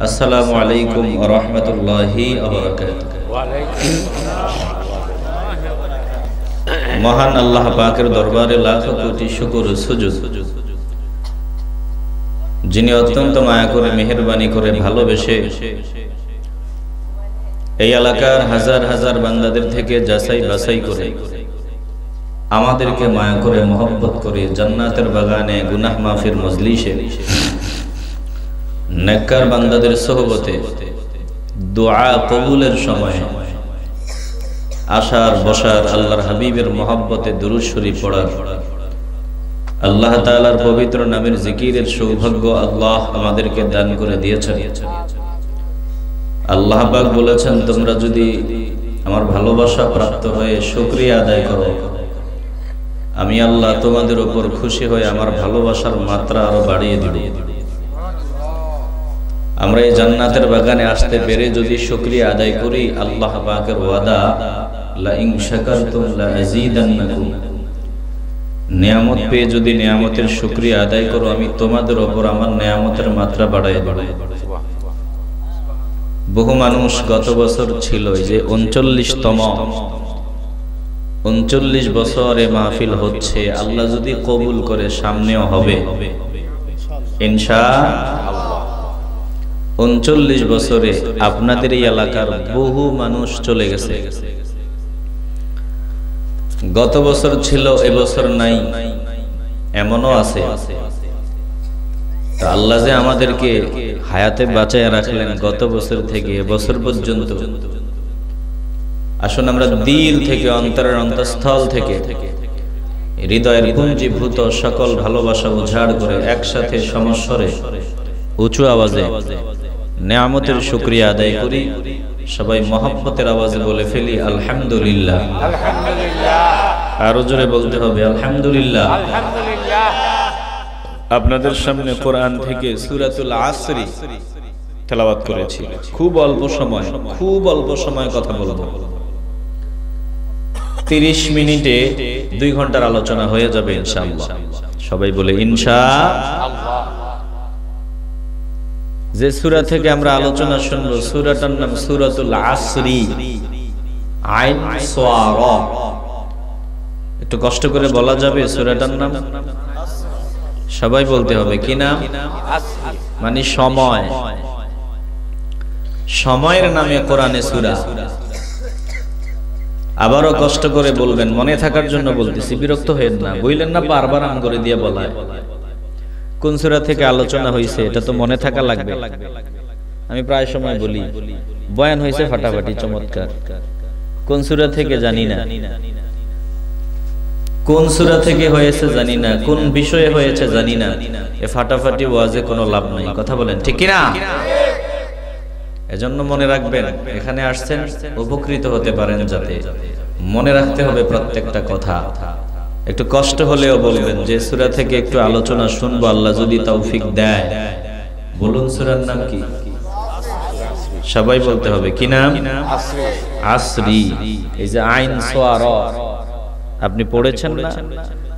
আসসালামু আলাইকুম ওয়া রাহমাতুল্লাহি ওয়া বারাকাতুহু। মহান আল্লাহ পাকের দরবারে লাখ কোটি শুকর ও সুজুদ, যিনি অত্যন্ত মায়া করে মেহেরবানি করে ভালোবেসে এই এলাকার হাজার হাজার বান্দাদের থেকে যাচাই বাছাই করে আমাদেরকে মায়া করে মহব্বত করে জান্নাতের বাগানে গুনাহ মাফির মজলিসে নেককার বান্দাদের সোহবতে দোয়া কবুলের সময় আসার বসার আল্লাহর হাবিবের মহব্বতে দুরূদ শরীফ পড়ার আল্লাহ তাআলার পবিত্র নামের জিকিরের সৌভাগ্য আল্লাহ আমাদেরকে দান করে দিয়েছেন। আল্লাহ পাক বলেছেন, তোমরা যদি আমার ভালোবাসা প্রাপ্ত হয়ে শুকরিয়া আদায় করো, আমি আল্লাহ তোমাদের উপর খুশি হয়ে আমার ভালোবাসার মাত্রা আরো বাড়িয়ে দিব। আমরা এই জান্নাতের বাগানে আসতে পেরে যদি শুকরিয়া আদায় করি, আল্লাহ পাকের ওয়াদা, লা ইন শাকারতুম লা আযীদান্নাকুম, নিয়ামত পেয়ে যদি নিয়ামতের শুকরিয়া আদায় করো, আমি তোমাদের উপর আমার নিয়ামতের মাত্রা বাড়াই দেব। বহু মানুষ গত বছর ছিল যে 39 বছরে মাহফিল হচ্ছে, আল্লাহ যদি কবুল করে সামনেও হবে ইনশাআল্লাহ। 39 বছরে আপনাদের এই এলাকার বহু মানুষ চলে গেছে। গত বছর ছিল, এবছর নাই, এমনও আছে। আল্লাহ যে আমাদেরকে হায়াতে বাঁচায় রাখলেন গত বছর থেকে এবছর পর্যন্ত, আসুন আমরা দিল থেকে, অন্তরের অন্তঃস্থল থেকে, হৃদয়ের পুঞ্জীভূত সকল ভালোবাসা উজাড় করে একসাথে সমস্বরে উঁচু আওয়াজে নিয়ামতের শুকরিয়া আদায় করি। সবাই মহব্বতের আওয়াজে বলে ফেলি আলহামদুলিল্লাহ। আরো জোরে বলতে হবে আলহামদুলিল্লাহ। আপনাদের সামনে কোরআন থেকে সূরাতুল আসরি তেলাওয়াত করেছি। খুব অল্প সময় কথা বলবো। 30 মিনিটে 2 ঘন্টার আলোচনা হয়ে যাবে ইনশাআল্লাহ। সবাই বলে ইনশাআল্লাহ। যে সূরা থেকে আমরা আলোচনা শুনবো, সূরাটার নাম সূরাতুল আসরি, আইন সোয়ারা। একটু কষ্ট করে বলা যাবে সূরাটার নাম? সবাই বলতে হবে কি নাম? মানে সময়, সময়ের নামে কোরআনে সূরা। আবারও কষ্ট করে বলবেন, মনে থাকার জন্য বলতেছি, বিরক্ত হয়েন না, বললেন না বারবার আম করে দিয়ে বলায়। কোন সূরা থেকে আলোচনা হয়েছে এটা তো মনে থাকা লাগবে। আমি প্রায় সময় বলি বয়ান হয়েছে ফাটাফাটি চমৎকার, কোন সূরা থেকে জানি না, কোন সূরা থেকে হয়েছে জানি না, কোন বিষয়ে হয়েছে জানি না। এ ফাটাফাটি ওয়াজে কোনো লাভ নাই, কথা বলেন ঠিক কিনা? এজন্য মনে রাখবেন, এখানে আসছেন উপকৃত হতে পারেন, যাতে মনে রাখতে হবে প্রত্যেকটা কথা। একটু কষ্ট হলেও বলবেন যে সূরা থেকে একটু আলোচনা শুনবো, আল্লাহ যদি তৌফিক দেয়। বলুন সূরার নাম কি? সবাই বলতে হবে কি নাম? আসরি। এই যে আইন সোয়ারা আপনি পড়েছেন না,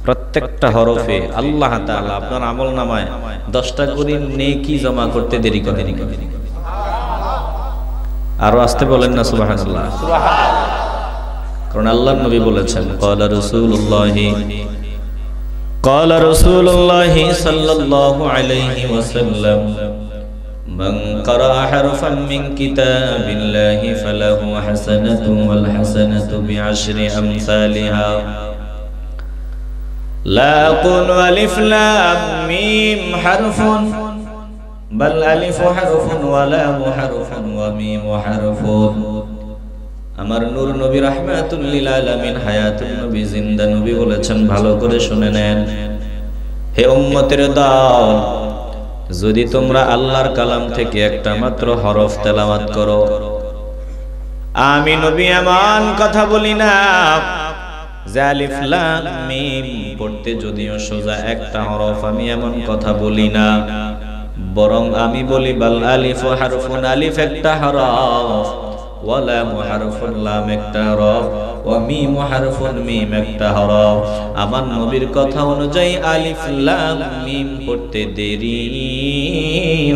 প্রত্যেকটা হরফে আল্লাহ তাআলা আপনার আমলনামায় 10টা করে নেকি জমা করতে দেরি করেন। আরো আসতে বলেন না সুবহানাল্লাহ। কারণ আল্লাহর নবী বলেছেন, ক্বালা রাসূলুল্লাহি সাল্লাল্লাহু আলাইহি ওয়াসাল্লাম, মান ক্বারা হারফান মিন কিতাবিল্লাহি ফালাহু হাসানাতুন ওয়াল হাসানাতু বিআশরি আমসালিহা। লা আকুলু আলিফ লাম মিম হারফুন বাল আলিফু হারফুন ওয়া লামু হারফুন ওয়া মিমু হারফুন। আমার নূর নবী রাহমাতুল লিল আলামিন হায়াতুন নবী জিন্দা নবী বলেছেন, ভালো করে শুনে নেন হে উম্মতের দল, যদি তোমরা আল্লাহর কালাম থেকে একটা মাত্র হরফ তেলাওয়াত করো, আমি নবী এমন কথা বলি না যে আলিফ লাম মিম পড়তে যদিও সোজা একটা হরফ, আমি এমন কথা বলি না, বরং আমি বলি বাল আলিফু হারফুন, আলিফ একটা হরফ, ওয়া লামু হারফুন, লাম একটা হরফ, ওয়া মিমু হারফুন, মিম একটা হরফ। আমার নবীর কথা অনুযায়ী আলিফ লাম মিম পড়তে দেরি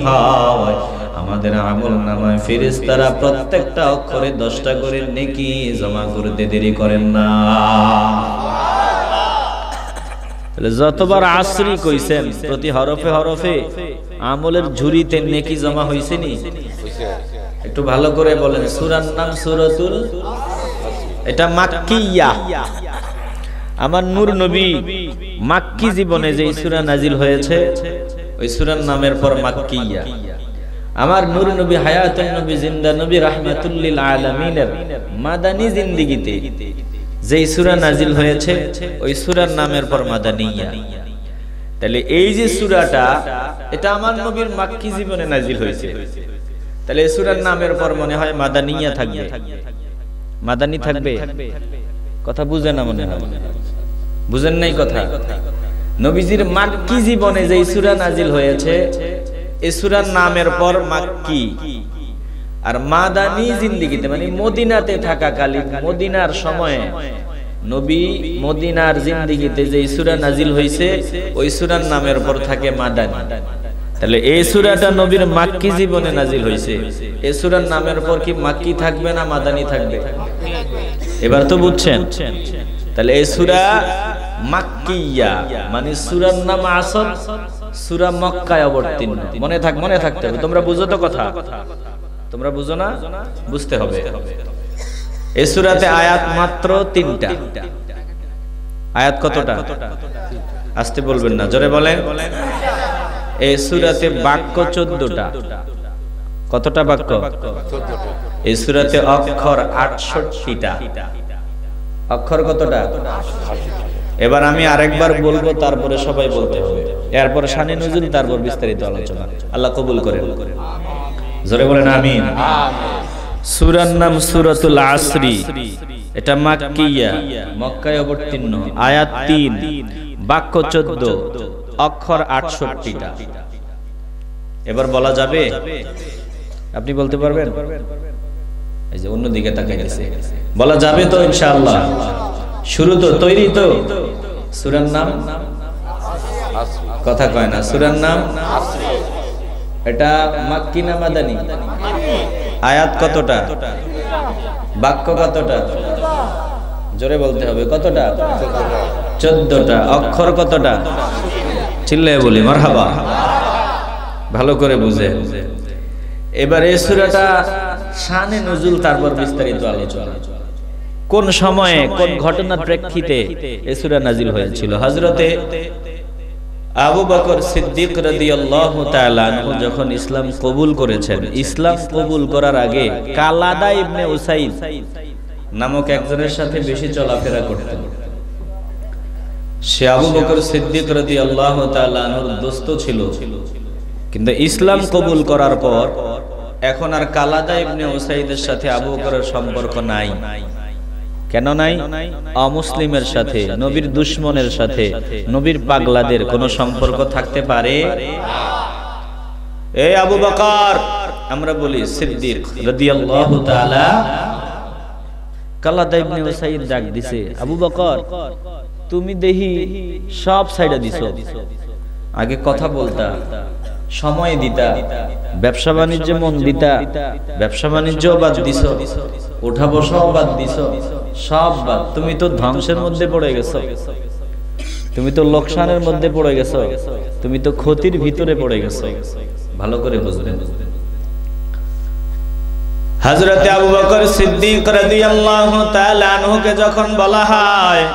হয়, আমাদের আমল নামায় ফেরেশতারা প্রত্যেকটা অক্ষরে 10টা করে নেকি জমা করতে দেরি করেন না। তাহলে যতবার আসরি কইছেন প্রতি হরফে হরফে আমলের ঝুরিতে নেকি জমা হইছে নি? একটু ভালো করে বলেন। সূরার নাম সূরাতুল, এটা মাক্কিয়া। আমার নূর নবী মাক্কি জীবনে যে সূরা নাজিল হয়েছে ওই সূরার নামের পর মাক্কিয়া। আমার নূর নবী হায়াতুন নবী জিন্দা নবী রাহমাতুল লিল আলামিনের মাদানী জিন্দেগিতে যে সূরা নাজিল হয়েছে ওই সূরার নামের পর মাদানিয়া। তাহলে এই যে সূরাটা এটা আমার নবীর মাক্কি জীবনে নাজিল হয়েছে, তাহলে এই সূরার নামের পর মনে হয় মাদানিয়া থাকবে, মাদানী থাকবে। কথা বুঝেন না? মনে হয় বুঝেন নাই কথা। নবীজির মাক্কি জীবনে যে সূরা নাজিল হয়েছে এই সূরার নামের পর মাক্কি, আর মাদানী জিন্দেগিতে মানে মদিনাতে থাকাকালীন মদিনার সময়ে নবী মদিনার জিন্দেগিতে যে সূরা নাজিল হয়েছে ওই সূরার নামের পর থাকে মাদানী। তাহলে এই সূরাটা নবীর মাক্কি জীবনে নাজিল হয়েছে, এই সূরার নামের পর কি মাক্কি থাকবে না মাদানী থাকবে? এবার তো বুঝছেন। তাহলে এই সূরা মাক্কিয়া মানে সূরার নাম আসর, সূরা মক্কায় অবতীর্ণ। মনে থাকতে হবে। তোমরা বুঝো তো কথা? তোমরা বুঝো না? বুঝতে হবে। এই সূরাতে আয়াত মাত্র 3টা। আয়াত কতটা? আস্তে বলবেন না, জোরে বলেন। এই সূরাতে বাক্য 14টা। কতটা বাক্য? এই সূরাতে অক্ষর 68টা। অক্ষর কতটা? এবার আমি আরেকবার বলবো, তারপরে সবাই বলতে হবে। এরপর শানে নজুল, তারপর বিস্তারিত আলোচনা। আল্লাহ কবুল করেন। জোরে বলেন আমিন। সূরার নাম সূরাতুল আসরি, এটা মাক্কিয়া, মক্কায় অবতীর্ণ। আয়াত 3, বাক্য 14, অক্ষর 68টা। এবার বলা যাবে? আপনি বলতে পারবেন? এই যে অন্যদিকে তাকিয়ে গেছে। বলা যাবে তো ইনশাআল্লাহ? শুরু তো, তৈরি তো? সূরার নাম কথা কয় না। সূরার নাম এটা মাক্কি না মাদানী? আয়াত কতটা? বাক্য কতটা? জোরে বলতে হবে। কতটা? 14টা। অক্ষর কতটা? চিল্লায়ে বলি মারহাবা। ভালো করে বুঝে। এবার এই সূরাটা শানে নজুল, তারপর বিস্তারিত আলোচনা। কোন সময়ে কোন ঘটনার প্রেক্ষিতে এই সূরা নাজিল হয়েছিল? হযরতে আবু বকর সিদ্দিক রাদিয়াল্লাহু তাআলা আনহু যখন ইসলাম কবুল করেছেন, ইসলাম কবুল করার আগে কালাদা ইবনে উসাইদ নামক একজনের সাথে বেশি চলাফেরা করতেন। সে আবু বকর সিদ্দিক রাদিয়াল্লাহু তাআলা আনহুর দোস্ত ছিল, কিন্তু ইসলাম কবুল করার পর এখন আর কালাদা ইবনে উসাইদের সাথে আবু বকরের সম্পর্ক নাই। কেন নাই? অমুসলিমের সাথে, নবীর দুশমনের সাথে, নবীর পাগলাদের কোনো সম্পর্ক থাকতে পারে? এই আবু বকর, আমরা বলি সিদ্দিক রাদিয়াল্লাহু তাআলা, কালাদা ইবনে উসাইদ ডাক দিছে, আবু বকর তুমি দেহি সব সাইডা দিছো। আগে কথা বলতা, সময় দিতা, ব্যবসা বাণিজ্যে মন দিতা, ব্যবসা বাণিজ্য বাদ দিছো, উঠা বসাও বাদ দিছো, সব বাদ। তুমি তো ধ্বংসের মধ্যে পড়ে গেছো, তুমি তো লোকসানের মধ্যে পড়ে গেছো, তুমি তো ক্ষতির ভিতরে পড়ে গেছো। ভালো করে বুঝবেন। হযরতে আবু বকর সিদ্দিক রাদিয়াল্লাহু তাআলা আনহুকে যখন বলা হয়,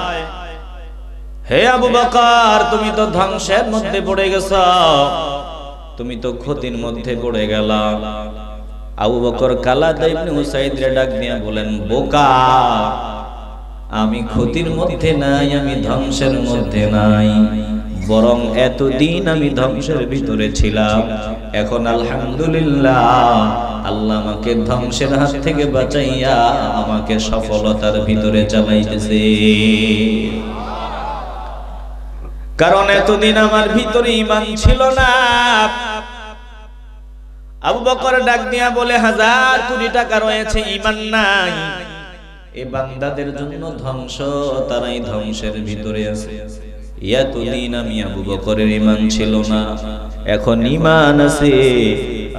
হে আবু বকর তুমি তো ধ্বংসের মধ্যে পড়ে গেছো, তুমি তো ক্ষতির মধ্যে পড়ে গেলা, আবু বকর কালাদা ইবনে উসাইদ রে ডাক দিয়া বলেন, বোকা, আমি ক্ষতির মধ্যে নাই, আমি ধ্বংসের মধ্যে নাই, বরং এতদিন আমি ধ্বংসের ভিতরে ছিলাম, এখন আলহামদুলিল্লাহ আল্লাহ আমাকে ধ্বংসের হাত থেকে বাঁচাইয়া আমাকে সফলতার ভিতরে চালাইতেছে। কারণ এতদিন আমার ভিতরে ঈমান ছিল না। আবু বকর ডাক দিয়া বলে, 1000 কোটি টাকা রয়েছে, ঈমান নাই, এই বান্দাদের জন্য ধ্বংস, তারাই ধ্বংসের ভিতরে আছে। এতদিন আমি আবু বকরের ঈমান ছিল না, এখন ঈমান আছে,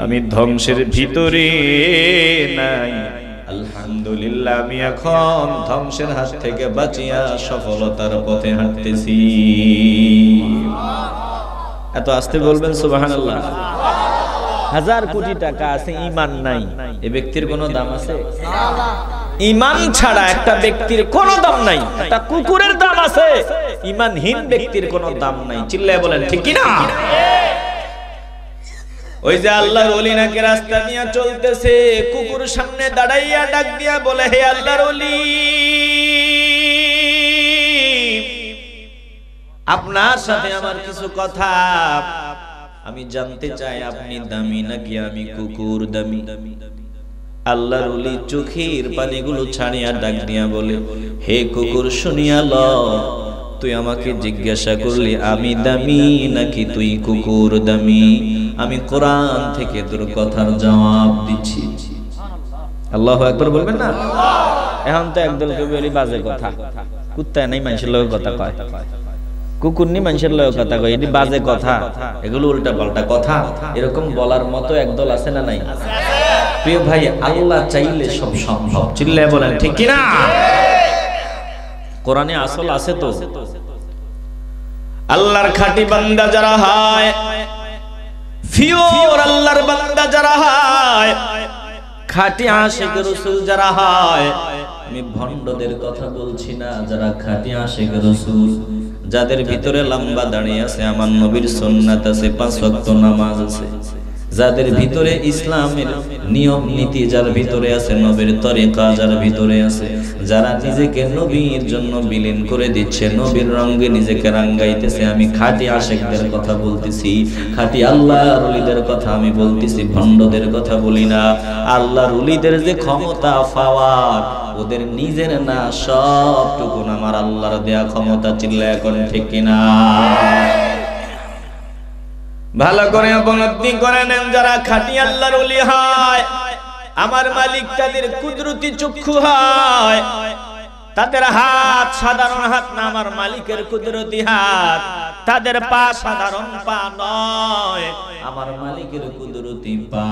আমি ধ্বংসের ভিতরে নাই। আলহামদুলিল্লাহ, আমি এখন ধ্বংসের হাত থেকে বাঁচিয়া সফলতার পথে হাঁটতেছি। এত আস্তে বলবেন সুবহানাল্লাহ। হাজার কোটি টাকা আছে, ঈমান নাই, এই ব্যক্তির কোনো দাম আছে? ঈমান ছাড়া একটা ব্যক্তির কোনো দাম নাই। একটা কুকুরের দাম আছে, ঈমানহীন ব্যক্তির কোনো দাম নাই। চিল্লায় বলেন ঠিক কি না? ওই যে আল্লাহর ওলি নাকি রাস্তা নিয়ে চলতেছে, কুকুর সামনে দাঁড়াইয়া ডাক দিয়া বলে, হে আল্লাহর ওলি, আপনার সাথে আমার কিছু কথা, আমি জানতে চাই আপনি দামি নাকি আমি কুকুর দামি? আল্লাহর ওলি চোখের পানিগুলো ছাড়িয়া ডাক দিয়া বলে, হে কুকুর শুনিয়া ল, তুই আমাকে জিজ্ঞাসা করলি আমি দামি নাকি তুই কুকুর দামি? আমি কোরআন থেকে তোর কথার জবাব দিচ্ছি। আল্লাহু আকবার বলবেন না? এখন তো একদল কেউ বলি বাজে কথা, কুত্তা নাই মানুষের লোক কথা কয়, কুকুর নি মানুষের লোক কথা কয়, এটি বাজে কথা, এগুলো উল্টা পাল্টা কথা, এরকম বলার মতো একদল আছে না নাই? প্রিয় ভাই, আল্লাহ চাইলে সব সম্ভব। চিল্লায় বলেন ঠিক কি না? কোরআনে আসল আছে তো। আল্লাহর খাঁটি বান্দা যারা হয়, ফিওর আল্লাহর বান্দা যারা হয়, খাঁটি আশিক রাসূল যারা হয়, আমি ভণ্ডদের কথা বলছি না, যারা খাঁটি আশিক রাসূল, যাদের ভিতরে লম্বা দাঁড়িয়ে আছে, আমার নবীর সুন্নাত আছে, 5 ওয়াক্ত নামাজ আছে, যাদের ভিতরে ইসলামের নিয়ম নীতি যার ভিতরে আছে, নবীর তরিকা যার ভিতরে আছে, যারা নিজেকে নবীর জন্য বিলীন করে দিচ্ছে, নবীর রঙে নিজেকে রাঙ্গাইতেছে, আমি খাঁটি আশিকদের কথা বলতেছি, খাঁটি আল্লাহর ওলিদের কথা আমি বলতেছি, ভণ্ডদের কথা বলি না। আল্লাহর ওলিদের যে ক্ষমতা পাওয়ার, ওদের নিজের না, সবটুকু আমার আল্লাহর দেয়া ক্ষমতা। চিল্লায় এখন ঠিক কিনা? ভালো করে উপলব্ধি করে নেন, যারা খাঁটি আল্লাহর ওলি হয়, আমার মালিক তাদের কুদরতি চক্ষু হয়, তাদের হাত সাধারণ হাত না, আমার মালিকের কুদরতি হাত, তাদের পা সাধারণ পা নয়, আমার মালিকের কুদরতি পা।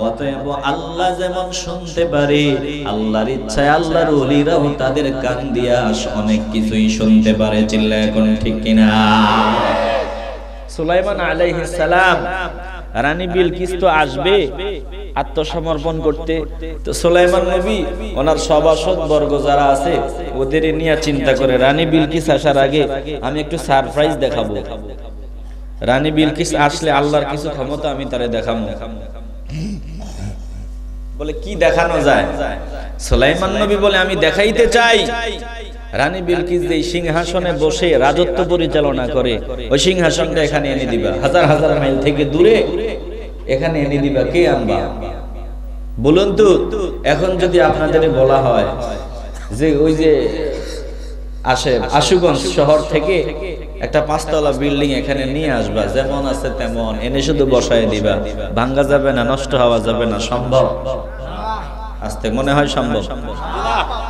অতএব আল্লাহ যেমন শুনতে পারে, আল্লাহর ইচ্ছায় আল্লাহর ওলিরাও তাদের কান দিয়া অনেক কিছুই শুনতে পারে। চিল্লায় এখন ঠিক কিনা? সুলাইমান আলাইহিস সালাম, রানী বিলকিস তো আসবে আত্মসমর্পণ করতে, তো সুলাইমান নবী ওনার সভাসদ বর্গ যারা আছে ওদের নিয়ে চিন্তা করে, রানী বিলকিস আসার আগে আমি একটু সারপ্রাইজ দেখাবো, রানী বিলকিস আসলে আল্লাহর কিছু ক্ষমতা আমি তারে দেখাবো। বলে কি দেখানো যায়? সুলাইমান নবী বলে আমি দেখাইতে চাই রানী বিলকিস যে সিংহাসনে বসে রাজত্ব পরিচালনা করে, ওই সিংহাসনটা এখানে এনে দিবা, হাজার হাজার মাইল থেকে দূরে এখানে এনে দিবা। কে আনবা বলুন তো? এখন যদি আপনাদের বলা হয় যে ওই যে আশুগঞ্জ শহর থেকে একটা 5 তলা বিল্ডিং এখানে নিয়ে আসবা, যেমন আছে তেমন এনে শুধু বসায় দিবা, ভাঙ্গা যাবে না, নষ্ট হওয়া যাবে না, সম্ভব? আস্তে মনে হয় সম্ভব?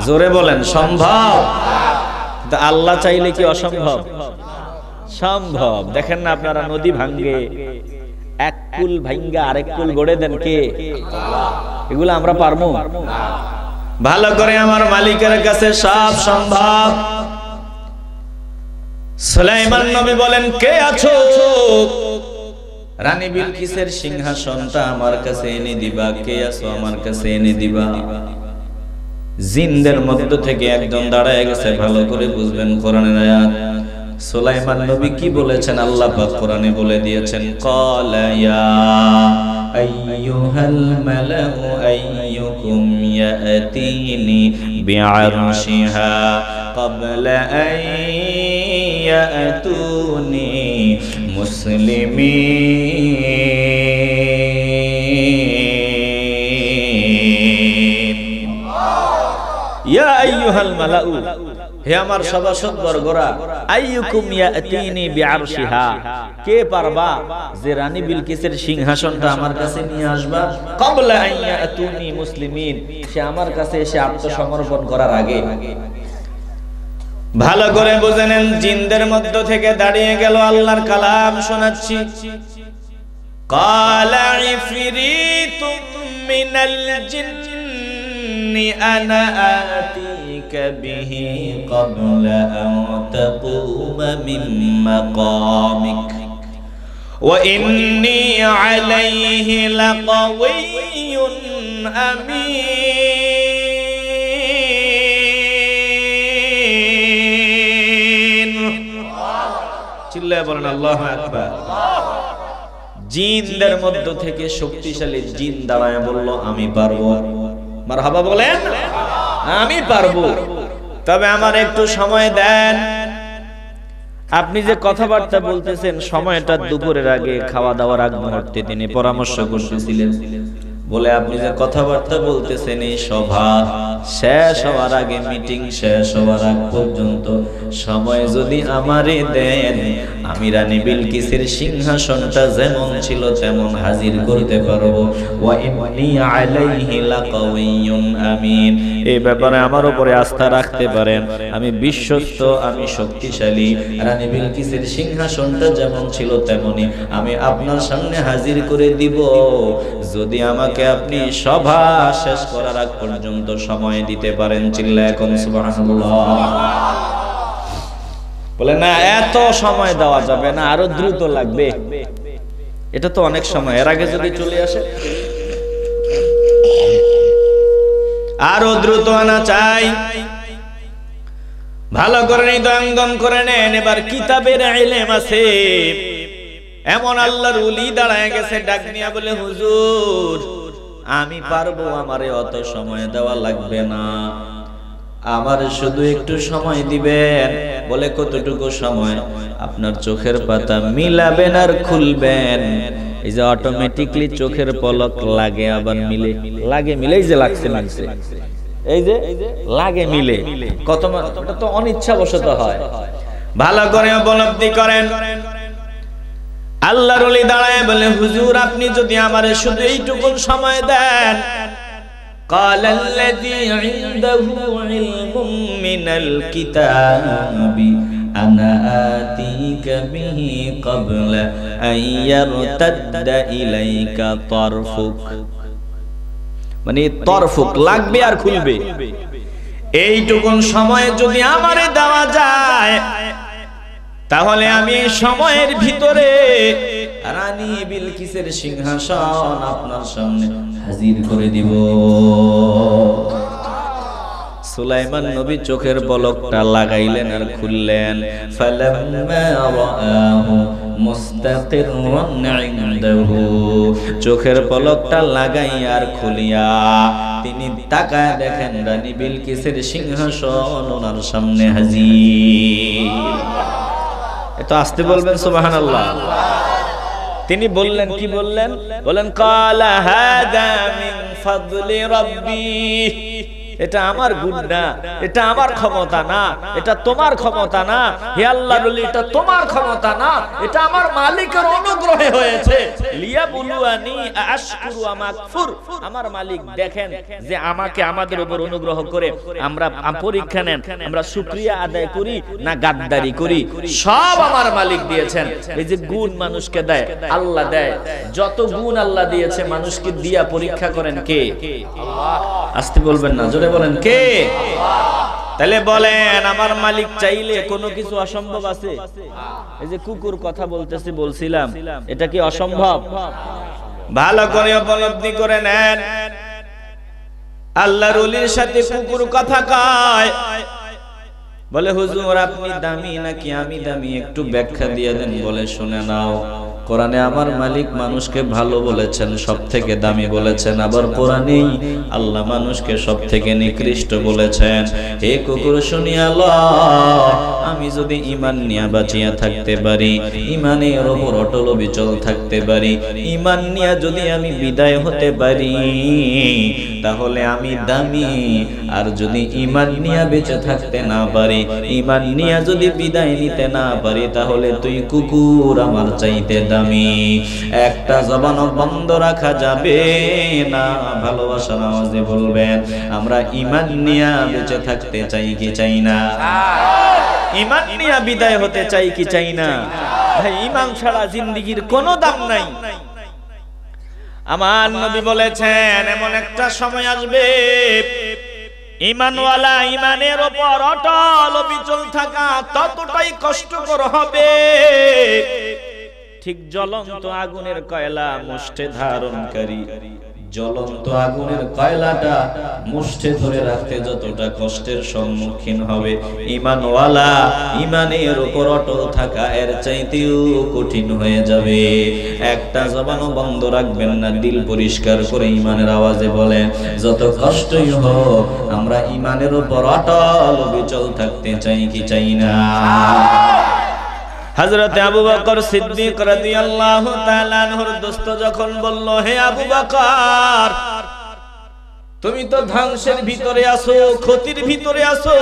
জোরে বলেন সম্ভব। আল্লাহ চাইলে কি অসম্ভব? সম্ভব। দেখেন না আপনারা, নদী ভাঙ্গে, এক কুল ভাঙ্গা আরেক কুল গড়ে দেন কে? এগুলো আমরা পারবো? ভালো করে আমার মালিকের কাছে সব সম্ভব। সুলাইমান নবী বলেন, কে আছো? রানী বিলকিসের সিংহাসনটা আমার কাছে এনে দিবা। কে আছো? আমার কাছে এনে দিবা। জিনদের মধ্য থেকে একজন দাঁড়ায় গেছে, ভালো করে বুঝবেন কোরআনের আয়াত। সুলাইমান নবী কি বলেছেন আল্লাহ পাক কোরআনে বলে দিয়েছেন, ক্বালা ইয়া আইয়ুহাল মালাউ আইয়ুকুম ইয়াতিনি বিআরশিহা ক্বাবলা আন ইয়াতুনি মুসলিমিন। ইয়া আইয়ুহাল মালাউ, হে আমার সভাসদ বর্গরা, আইয়ুকুম ইয়াতিনি বিআরশিহা, কে পারবা যে রানী বিলকিসের সিংহাসনটা আমার কাছে নিয়ে আসবা? ক্বাবলা আন ইয়াতুনি মুসলিমিন, সে আমার কাছে এসে আত্মসমর্পণ করার আগে। ভালো করে বুঝে নেন, জিনদের মধ্য থেকে দাঁড়িয়ে গেল, আল্লাহর কালাম শোনাচ্ছি। ক্বালা ইফরিতুম মিনাল জিন্নি আনা আতিকা বিহি ক্বাবলা আন তাকুমা মিন মাকামিক ওয়া ইন্নী আলাইহি লাকাওয়িয়্যুন আমিন। চিল্লায়ে বলেন আল্লাহু আকবার। জিনদের মধ্য থেকে শক্তিশালী জিন দাঁড়ায় বলল, আমি পারবো। মারহাবা বলেন, আমি পারবো, তবে আমার একটু সময় দেন। আপনি যে কথাবার্তা বলতেছেন, সময়টা দুপুরের আগে, খাওয়া দাওয়ার আগ মুহূর্তে তিনি পরামর্শ করতেছিলেন। বলে আপনি যে কথাবার্তা বলতেছেন, এই সভা শেষ হওয়ার আগে, মিটিং শেষ হওয়ার আগ পর্যন্ত সময় যদি আমারে দেন, আমি রানী বিলকিসের সিংহাসনটা যেমন ছিল তেমন হাজির করতে পারবো। ওয়া ইন্নী আলাইহি লাকাওয়িয়্যুন আমিন। এই ব্যাপারে আমার উপরে আস্থা রাখতে পারেন, আমি বিশ্বস্ত, আমি শক্তিশালী। রানী বিলকিসের সিংহাসনটা যেমন ছিল তেমনি আমি আপনার সামনে হাজির করে দিব, যদি আমাকে আপনি সভা শেষ করার আগ পর্যন্ত সময় দিতে পারেন। চিল্লায়ে এখন সুবহানাল্লাহ। বলে না, এত সময় দেওয়া যাবে না, আরো দ্রুত লাগবে। এটা তো অনেক সময়, এর আগে যদি চলে আসে আরো দ্রুত আনা চাই। ভালো করে হৃদয়ঙ্গম করে নেন। এবার কিতাবের ইলম আছে, এমন আল্লাহর ওলি দাঁড়ায় গেছে, ডাক নিয়া বলে, হুজুর আমি পারবো, আমারে অত সময় দেওয়া লাগবে না, আমার শুধু একটু সময় দিবেন। বলে কতটুকু সময়? আপনার চোখের পাতা মিলাবেন আর খুলবেন। এই যে অটোমেটিকলি চোখের পলক লাগে আবার মিলে, লাগে মিলে, এই যে লাগছে মিলছে, এই যে লাগে মিলে, কত ওটা তো অনিচ্ছাবশত হয়। ভালো করে উপলব্ধি করেন। আল্লাহর ওলি দাঁড়ায় বলে, হুজুর আপনি যদি আমারে শুধু এইটুকু সময় দেন। قال الذي عنده علم من الكتاب أنا آتيك به قبل أن يرتد إليك طرفك। মানে তরফুক লাগবে আর খুলবে। এইটুকুন সময় যদি আমারে দেওয়া যায়, তাহলে আমি সময়ের ভিতরে রানী বিলকিসের সিংহাসন আপনার সামনে হাজির করে দিব। সুলাইমান নবী চোখের পলকটা লাগাইলেন আর খুললেন। ফালাম্মা রাআহু মুস্তাকিররান ইনদাহু, চোখের পলকটা লাগাই আর খুলিয়া তিনি তাকায় দেখেন রানী বিলকিসের সিংহাসন ওনার সামনে হাজির। এত আস্তে বলবেন সুবহানাল্লাহ। তিনি বললেন, কি বললেন? বলেন, ক্বালা হাযা মিন ফাদলি রাব্বি। এটা আমার গুণ না, এটা আমার ক্ষমতা না, এটা তোমার ক্ষমতা না, হে আল্লাহর ওলি, এটা তোমার ক্ষমতা না, এটা আমার মালিকের অনুগ্রহে হয়েছে। লিয়াবলুয়ানি আশকুরু আম আকফুর। আমার মালিক দেখেন যে আমাকে, আমাদের উপর অনুগ্রহ করে আমরা পরীক্ষা নেন, আমরা শুকরিয়া আদায় করি না গাদ্দারি করি, সব আমার মালিক দিয়েছেন। এই যে গুণ মানুষকে দেয়, আল্লাহ দেয়। যত গুণ আল্লাহ দিয়েছে মানুষকে দিয়া পরীক্ষা করেন কে? আল্লাহ। আস্তে বলবেন না, জোরে বলেন, কে? তাহলে বলেন, আমার মালিক চাইলে কোনো কিছু অসম্ভব আছে? এই যে কুকুর কথা বলতেছি, বলছিলাম, এটা কি অসম্ভব? ভালো করে উপলব্ধি করে নেন। আল্লাহর ওলির সাথে কুকুর কথা কয়। বলে, হুজুর আপনি দামি নাকি আমি দামি, একটু ব্যাখ্যা দিয়ে দেন। বলে, শুনে নাও, কোরআনে আমার মালিক মানুষকে ভালো বলেছেন, সব থেকে দামি বলেছেন, আবার কোরআনেই আল্লাহ মানুষকে সব থেকে নিকৃষ্ট বলেছেন। হে কুকুর শুনিয়া ল, আমি যদি ঈমান নিয়ে বাঁচিয়া থাকতে পারি, ঈমানের উপর অটল অবিচল থাকতে পারি, ঈমান নিয়ে যদি আমি বিদায় হতে পারি, তাহলে আমি দামি। আর যদি ঈমান নিয়ে বেঁচে থাকতে না পারি, ঈমান নিয়ে যদি বিদায় নিতে না পারি, তাহলে তুই কুকুর আমার চাইতে দামি। একটা জবান বন্ধ রাখা যাবে না। ভালোবাসার আওয়াজে বলবেন, আমরা ঈমান নিয়ে বেঁচে থাকতে চাই কি চাই না? ঈমান নিয়ে বিদায় হতে চাই কি চাই না? ভাই, ঈমান ছাড়া জিন্দেগীর কোনো দাম নাই। আমার নবী বলেছেন এমন একটা সময় আসবে ঈমানওয়ালা ঈমানের উপর অটল অবিচল থাকা ততটাই কষ্টকর হবে ঠিক জ্বলন্ত আগুনের কয়লা মুষ্ঠে ধারণকারী জ্বলন্ত আগুনের কয়লাটা মুষ্ঠে ধরে রাখতে যতটা কষ্টের সম্মুখীন হবে ঈমানওয়ালা ঈমানের উপর অটল থাকা এর চাইতেও কঠিন হয়ে যাবে। একটা জবানও বন্ধ রাখবেন না, দিল পরিষ্কার করে ঈমানের আওয়াজে বলেন যত কষ্টই হোক আমরা ঈমানের উপর অটল অবিচল থাকতে চাই কি চাই না? হযরত আবু বকর সিদ্দিক রাদিয়াল্লাহু তাআলা আনহুর দোস্ত যখন বলল, হে আবু বকর, তুমি তো ধ্বংসের ভিতরে আছো, ক্ষতির ভিতরে আছো,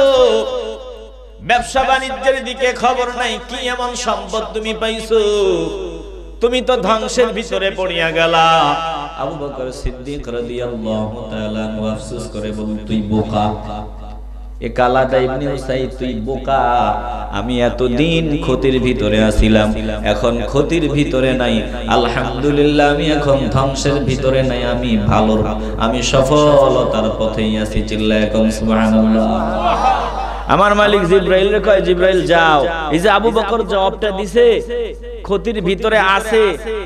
ব্যবসা বাণিজ্যের দিকে খবর নাই, কি এমন সম্পদ তুমি পাইছো, তুমি তো ধ্বংসের ভিতরে পড়িয়া গেলা। আবু বকর সিদ্দিক রাদিয়াল্লাহু তাআলা আনহু আফসোস করে বলল, তুই বোকা, এ কালাদা ইবনে উসাইদ, তুই বোকা। আমি এতদিন ক্ষতির ভিতরে আছিলাম, এখন ক্ষতির ভিতরে নাই, আলহামদুলিল্লাহ আমি এখন ধ্বংসের ভিতরে নাই, আমি ভালো, আমি সফলতার পথেই আছি। চিল্লায় এখন সুবহানাল্লাহ। আমার মালিক জিব্রাইল রে কয়, জিব্রাইল যাও, এই যে আবু বকর জবাবটা দিছে ক্ষতির ভিতরে আছে,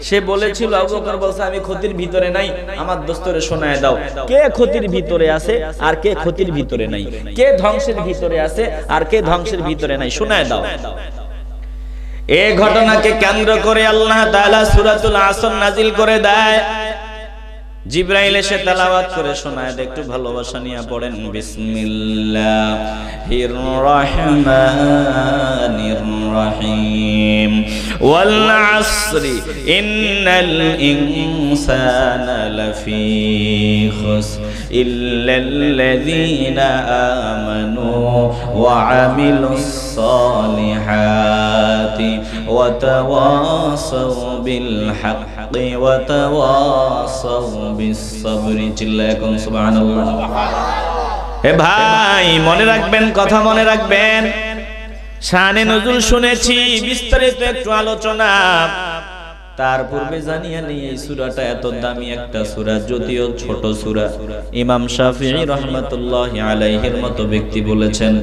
সে বলেছিল, আবু বকর বলছে আমি ক্ষতির ভিতরে নাই, আমার দোস্তরে শোনায় দাও কে ক্ষতির ভিতরে আছে আর কে ক্ষতির ভিতরে নাই, কে ধ্বংসের ভিতরে আছে আর কে ধ্বংসের ভিতরে নাই, শোনায় দাও। এই ঘটনাকে কেন্দ্র করে আল্লাহ তাআলা সূরাতুল আসর নাজিল করে দেয়। জিব্রাইল এসে তেলাওয়াত করে শোনায় দেয়, একটু ভালোবাসা নিয়ে পড়েন, বিসমিল্লাহির রহমানির রহিম ওয়াল আসরি ইন্নাল ইনসানা লাফি খুসর ইল্লাল্লাযীনা আমানু ওয়া আমিলুস সালিহাতি ওয়া তাওয়াসাউ বিল হাক্কি ওয়া তাওয়াসাউ বিস সাবরি। চিল্লায় এখন সুবহানাল্লাহ। হে ভাই, মনে রাখবেন, কথা মনে রাখবেন, শানে নজুল শুনেছি, বিস্তারিত একটু আলোচনা তার পূর্বে জানিয়ে নেই এই সূরাটা এত দামি একটা সূরা, যদিও ছোট সূরা। ইমাম শাফিঈ রাহমাতুল্লাহি আলাইহির মতো ব্যক্তি বলেছেন,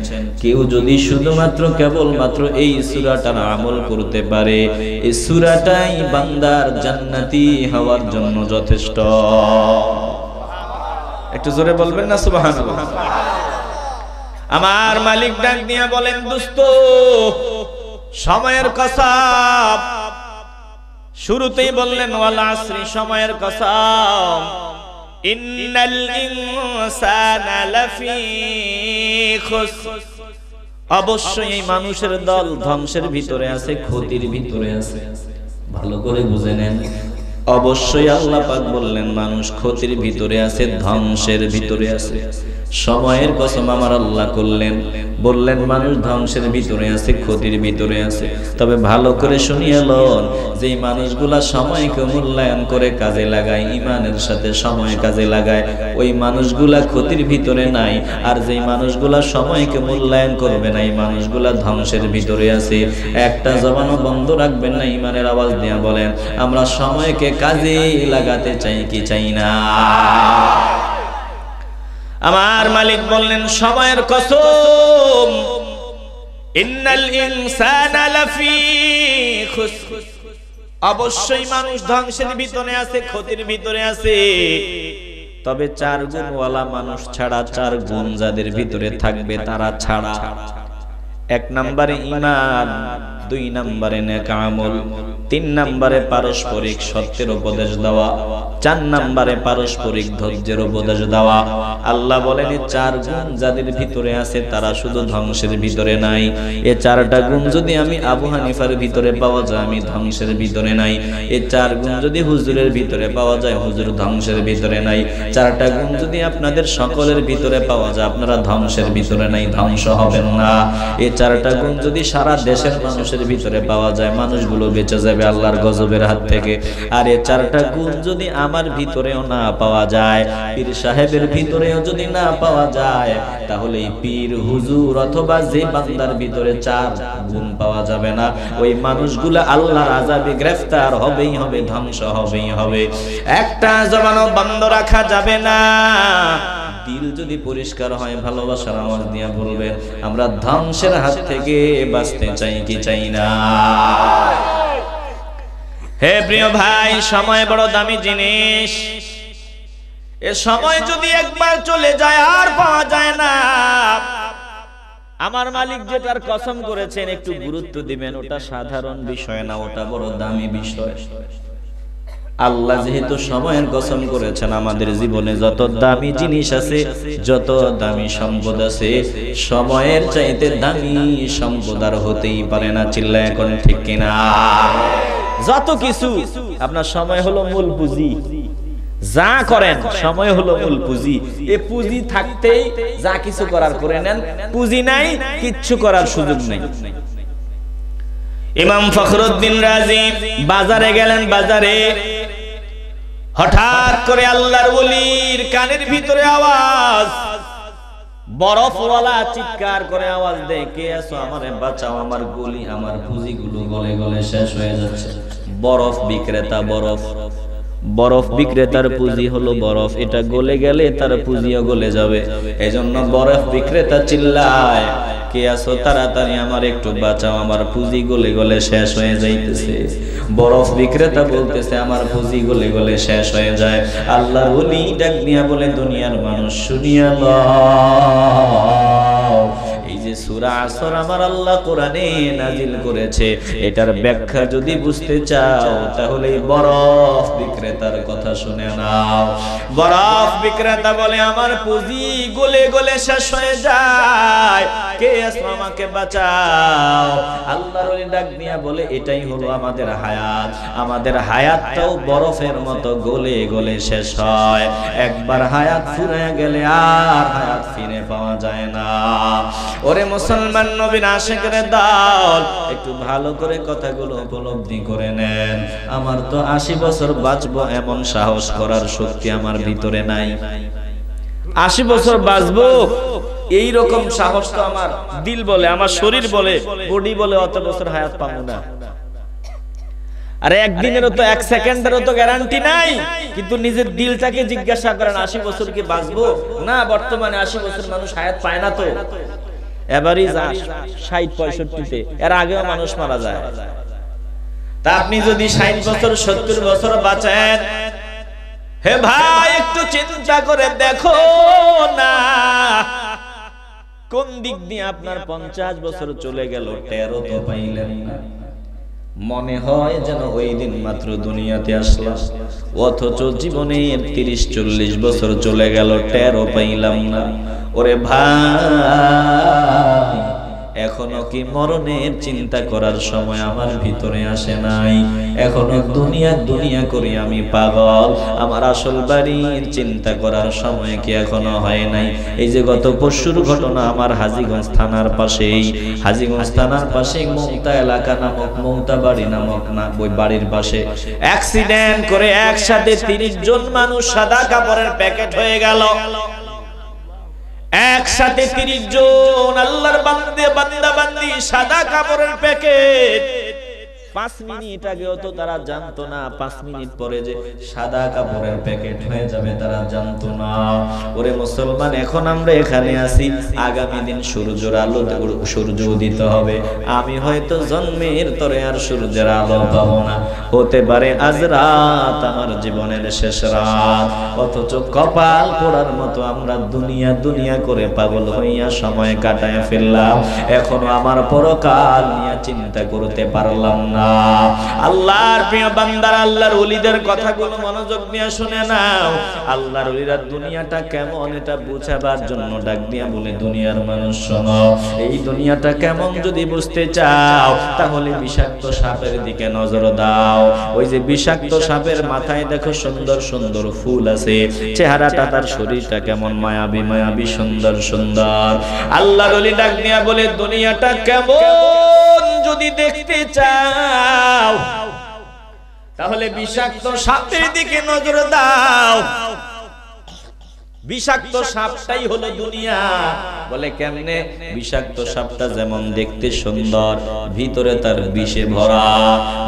কেউ যদি শুধুমাত্র কেবলমাত্র এই সূরাটার আমল করতে পারে, এই সূরাটাই বান্দার জান্নাতি হওয়ার জন্য যথেষ্ট। একটু জোরে বলবেন না সুবহানাল্লাহ। আমার মালিক ডাক দিয়া বলেন, দোস্ত সময়ের কসম, শুরুতেই বললেন ওয়াল আসরি, সময়ের কসম, ইন্নাল ইনসানা লাফি খুসর, অবশ্যই এই মানুষের দল ধ্বংসের ভিতরে আছে, ক্ষতির ভিতরে আছে। ভালো করে বুঝে নেন, অবশ্যই আল্লাহ পাক বললেন মানুষ ক্ষতির ভিতরে আছে, ধ্বংসের ভিতরে আছে। সময়ের কসম আমার আল্লাহ করলেন, বললেন মানুষ ধ্বংসের ভিতরে আছে, ক্ষতির ভিতরে আছে। তবে ভালো করে শুনিয়ে লন, যে মানুষগুলা সময়কে মূল্যায়ন করে কাজে লাগায়, ঈমানের সাথে সময় কাজে লাগায়, ওই মানুষগুলা ক্ষতির ভিতরে নাই। আর যে মানুষগুলা সময়কে মূল্যায়ন করবে না, এই মানুষগুলা ধ্বংসের ভিতরে আছে। একটা জবানও বন্ধ রাখবেন না, ঈমানের আওয়াজ দিয়ে বলেন, আমরা সময়কে কাজে লাগাতে চাই কি চাই না? আমার মালিক বললেন, সময়ের কসম, ইন্নাল ইনসানা লাফি খুসর, অবশ্যই মানুষ ধ্বংসের ভিতরে আছে, ক্ষতির ভিতরে আছে। তবে চার গুণওয়ালা মানুষ ছাড়া, চার গুণ যাদের ভিতরে থাকবে তারা ছাড়া। এক নম্বরে ঈমান, দুই নম্বরে নেক আমল, তিন নম্বরে পারস্পরিক সত্যের উপদেশ দেওয়া, চার নম্বরে পারস্পরিক ধৈর্যের উপদেশ দেওয়া। আল্লাহ বলেন, এই চার গুণ যাদের ভিতরে আছে তারা শুধু ধ্বংসের ভিতরে নাই। এই চারটা গুণ যদি আমি আবু হানিফার ভিতরে পাওয়া যায়, আমি ধ্বংসের ভিতরে নাই। এই চার গুণ যদি হুজুরের ভিতরে পাওয়া যায়, হুজুর ধ্বংসের ভিতরে নাই। চারটা গুণ যদি আপনাদের সকলের ভিতরে পাওয়া যায়, আপনারা ধ্বংসের ভিতরে নাই, ধ্বংস হবেন না। এই চারটা গুণ যদি সারা দেশের মানুষের মানুষের ভিতরে পাওয়া যায়, মানুষগুলো বেঁচে যাবে আল্লাহর গজবের হাত থেকে। আর এই চারটা গুণ যদি আমার ভিতরেও না পাওয়া যায়, পীর সাহেবের ভিতরেও যদি না পাওয়া যায়, তাহলে এই পীর হুজুর অথবা যে বান্দার ভিতরে চার গুণ পাওয়া যাবে না, ওই মানুষগুলো আল্লাহর আযাবে গ্রেফতার হবেই হবে, ধ্বংস হবেই হবে। একটা জবানও বন্ধ রাখা যাবে না। দিল যদি পরিষ্কার হয়, ভালোবাসার আওয়াজ দিয়ে বলবেন, আমরা ধ্বংসের হাত থেকে বাঁচতে চাই কি চাই না? হে প্রিয় ভাই, সময় বড় দামি জিনিস। এ সময় যদি একবার চলে যায় আর পাওয়া যায় না। আমার মালিক যেটার কসম করেছেন একটু গুরুত্ব দিবেন, ওটা সাধারণ বিষয় না, ওটা বড় দামি বিষয়। আল্লাহ যেহেতু সময়ের কসম করেছেন, আমাদের জীবনে যত দামি জিনিস আছে, যত দামি সম্পদ আছে, সময়ের চাইতে দামি সম্পদ আর হতেই পারে না। চিল্লায় এখন ঠিক কিনা? যত কিছু আপনার সময় হলো মূল পুঁজি। যা করেন সময় হলো মূল পুঁজি। এই পুঁজি থাকতেই যা কিছু করার করে নেন, পুঁজি নাই কিচ্ছু করার সুযোগ নেই। ইমাম ফখরুদ্দিন রাজি বাজারে গেলেন, বাজারে হঠাৎ করে আল্লাহর ওলির কানের ভিতরে আওয়াজ, বরফওয়ালা চিৎকার করে আওয়াজ দেয়, কে আছো, আমারে বাঁচাও, আমার গলি, আমার পুঁজিগুলো গলে গলে শেষ হয়ে যাচ্ছে। বরফ বিক্রেতা, বরফ বিক্রেতার পুঁজি হলো বরফ, এটা গলে গেলে তার পুঁজিও গলে যাবে। এজন্য বরফ বিক্রেতা চিল্লায়, কে আছো, তাড়াতাড়ি আমার একটু বাঁচাও, আমার পুঁজি গলে গলে শেষ হয়ে যাইতেছে। বরফ বিক্রেতা বলতেছে, আমার পুঁজি গলে গলে শেষ হয়ে যায়। আল্লাহর ওলি ডাক দিয়া বলে, দুনিয়ার মানুষ শুনিয়া লও, এই যে সূরা আসর আমার আল্লাহ কোরআনে নাজিল করেছে, এটার ব্যাখ্যা যদি বুঝতে চাও তাহলে বরফ বিক্রেতার কথা শুনে নাও। বরফ বিক্রেতা বলে, আমার পুঁজি গলে গলে শেষ হয়ে যায়, কে আছো, আমাকে বাঁচাও। আল্লাহর ওলি ডাক দিয়া বলে, এটাই হলো আমাদের হায়াত। আমাদের হায়াতটাও বরফের মতো গলে গলে শেষ হয়। একবার হায়াত ফুরিয়ে গেলে আর হায়াত ফিরে পাওয়া যায় না। ওরে মুসলমান নবীর আশিকের দল, একটু ভালো করে কথাগুলো উপলব্ধি করে নেন। আমার তো 80 বছর বাঁচবো এমন সাহস করার শক্তি আমার ভিতরে নাই। 80 বছর বাঁচবো এই রকম সাহস তো আমার দিল বলে, আমার শরীর বলে, বডি বলে অত বছর হায়াত পাবো না। আরে একদিনেরও তো, এক সেকেন্ডেরও তো গ্যারান্টি নাই। কিন্তু নিজের দিলটাকে জিজ্ঞাসা করেন, 80 বছর কি বাঁচবো? না, বর্তমানে 80 বছর মানুষ হায়াত পায় না তো। এভারেজ 60-65-তে, এর আগেও মানুষ মারা যায়। তা আপনি যদি 60 বছর 70 বছর বাঁচেন, হে ভাই একটু চিন্তা করে দেখো না, কোন দিক দিয়ে আপনার 50 বছর চলে গেল, টেরও তো পাইলেন না। মনে হয় যেন ওই দিন মাত্র দুনিয়াতে আসলাম, অথচ জীবনের 30-40 বছর চলে গেল, টেরও পাইলাম না। ওরে ভাই, এখনো কি মরণের চিন্তা করার সময় আমার ভিতরে আসে নাই? এখনো দুনিয়া দুনিয়া করি আমি পাগল, আমার আসল বাড়ির চিন্তা করার সময় কি এখনো হয় নাই? এই যে গত পরশুর ঘটনা, আমার হাজীগঞ্জ থানার পাশেই, হাজীগঞ্জ থানার পাশে মৌতা এলাকা নামক, মৌতা বাড়ি নামক না ওই বাড়ির পাশে অ্যাক্সিডেন্ট করে একসাথে 30 জন মানুষ সাদা কাপড়ের প্যাকেট হয়ে গেল। একসাথে 30 জন আল্লাহর বান্দা বান্দি সাদা কাপড়ের প্যাকেট। 5 মিনিট আগেও তো তারা জানতো না 5 মিনিট পরে যে সাদা কাপড়ের প্যাকেট হয়ে যাবে, তারা জানতো না। ওরে মুসলমান, এখন আমরা এখানে আছি, আগামী দিন সূর্যের আলো, সূর্য উদিত হবে। আমি হয়তো জন্মের তরে আর সূর্যের আলো পাবো না। হতে পারে আজ রাত আমার জীবনের শেষ রাত, অথচ কপাল পোড়ার মতো আমরা দুনিয়া দুনিয়া করে পাগল হইয়া সময় কাটায় ফেললাম। এখনো আমার পরকাল নিয়ে চিন্তা করতে পারলাম না। আল্লাহর প্রিয় বান্দারা, আল্লাহর ওলিদের কথাগুলো মনোযোগ দিয়ে শুনে নাও। আল্লাহর ওলিরা দুনিয়াটা কেমন এটা বুঝাবার জন্য ডাক দিয়া বলে, দুনিয়ার মানুষ শোনো, এই দুনিয়াটা কেমন যদি বুঝতে চাও তাহলে বিষাক্ত সাপের দিকে নজর দাও। ওই যে বিষাক্ত সাপের মাথায় দেখো সুন্দর সুন্দর ফুল আছে, চেহারাটা, তার শরীরটা কেমন মায়াবী মায়াবী, সুন্দর সুন্দর। আল্লাহর ওলি ডাক দিয়া বলে, দুনিয়াটা কেমন যদি দেখতে চাও তাহলে বিষাক্ত সাপের দিকে নজর দাও। বিষাক্ত সাপটাই হলো দুনিয়া। বলে কেমনে? বিষাক্ত সাপটা যেমন দেখতে সুন্দর, ভিতরে তার বিষে ভরা।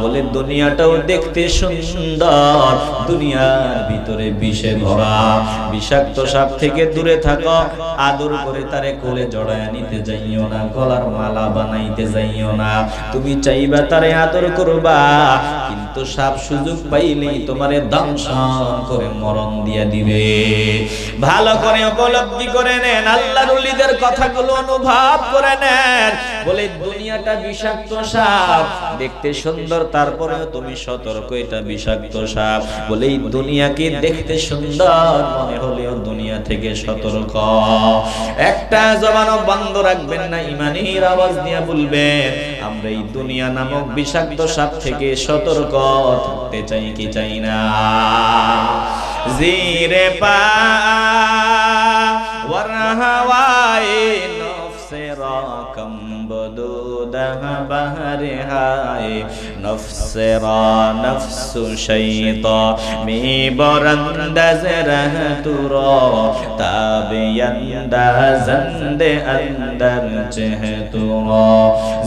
বলে দুনিয়াটাও দেখতে সুন্দর, দুনিয়ার ভিতরে বিষে ভরা। বিষাক্ত সাপ থেকে দূরে থাকো, আদর করে তারে কোলে জড়ায় নিতে যাইও না, গলার মালা বানাইতে যাইও না। তুমি চাইবা তারে আদর করবা, কিন্তু সাপ সুযোগ পাইলেই তোমারে দংশন করে মরণ দিয়া দিবে। ভালো করে উপলব্ধি করে নেন, আল্লাহর ওলিদের কথাগুলো অনুভব করে নেন। বলে দুনিয়াটা বিষাক্ত সাপ, দেখতে সুন্দর তারপরেও তুমি সতর্ক, এটা বিষাক্ত সাপ। বলে এই দুনিয়াকে দেখতে সুন্দর মনে হলেও দুনিয়া থেকে সতর্ক। একটা জবানও বন্ধ রাখবেন না, ইমানের আওয়াজ দিয়ে বলবেন আমরা এই দুনিয়া নামক বিষাক্ত সাপ থেকে সতর্ক থাকতে চাই কি চাই না? জিরে পা ওয়ারহাওয়ায়ে নফসে রাকম বদুদহ বাহরে হায় নফসে রা নফসু শাইতানি বরন্দাজ রহতুরা তাবিয়ান্দাজন্দে আন্দর চেহতুরা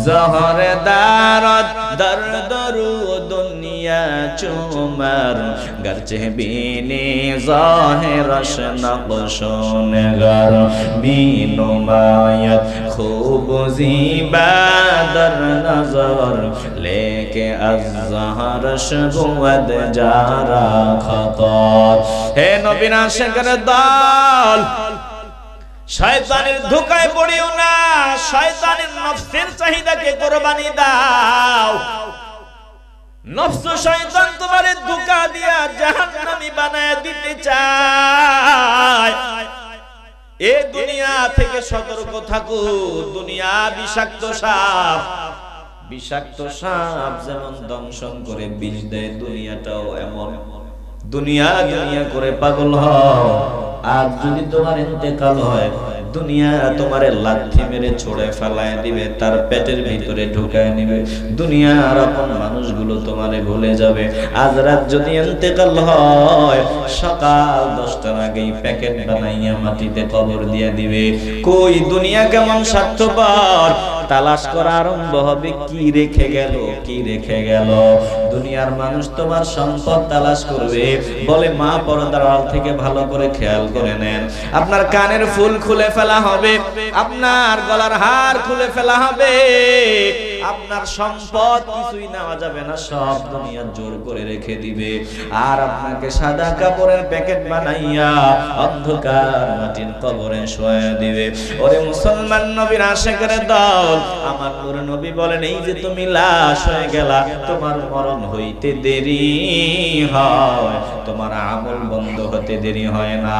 জহর দারত দরদরু দুনিয়া চুমার গরচে বিনি ज़ाहिरश नक़्शों नगर बीनुमायत खूब ज़ीबा दर नज़र लेके अज़्ज़हरश बुअद जारा खतर। हे नबी आशिक़र दल, শয়তানের ধোঁকায় পড়িও না, শয়তানের নফসের চাহিদাকে কুরবানি দাও। নফস শয়তান তোমারে ধোঁকা দিয়া জাহান্নামী বানায় দিতে চায়। এই দুনিয়া থেকে সতর্ক থাকো, দুনিয়া বিষাক্ত সাপ। বিষাক্ত সাপ যেমন দংশন করে বিষ দেয়, দুনিয়াটাও এমন। দুনিয়া দুনিয়া করে পাগল হও, আর যদি তোমার ইন্তেকাল হয় দুনিয়া তোমারে লাথি মেরে ছড়ে ফেলায় দিবে, তার পেটের ভিতরে ঢুকায় নিবে। দুনিয়ার আপন মানুষগুলো তোমারে ভুলে যাবে। আজ রাত যদি ইন্তেকাল হয়, সকাল 10টার আগেই প্যাকেট বানাইয়া মাটিতে কবর দিয়ে দিবে। কই দুনিয়া কেমন স্বার্থপর, তালাশ করা আরম্ভ হবে, কি রেখে গেল, কি রেখে গেল। দুনিয়ার মানুষ তোমার সম্পদ তালাশ করবে। বলে মা পর্দার আড়াল থেকে ভালো করে খেয়াল করে নেন, আপনার কানের ফুল খুলে ফেলা হবে, আপনার গলার হার খুলে ফেলা হবে, আপনার সম্পদ কিছুই নেওয়া যাবে না, সব দুনিয়া জোর করে রেখে দিবে। আর আপনাকে সাদা কাপড়ের প্যাকেট বানাইয়া অন্ধকার মাটির কবরে শোয়া দিবে। ওরে মুসলমান নবীর আশিকের দল, আমার নূর নবী বলেন এই যে তুমি লাশ হয়ে গেলা, তোমার মরণ হইতে দেরি হয়, তোমার আমল বন্ধ হতে দেরি হয় না।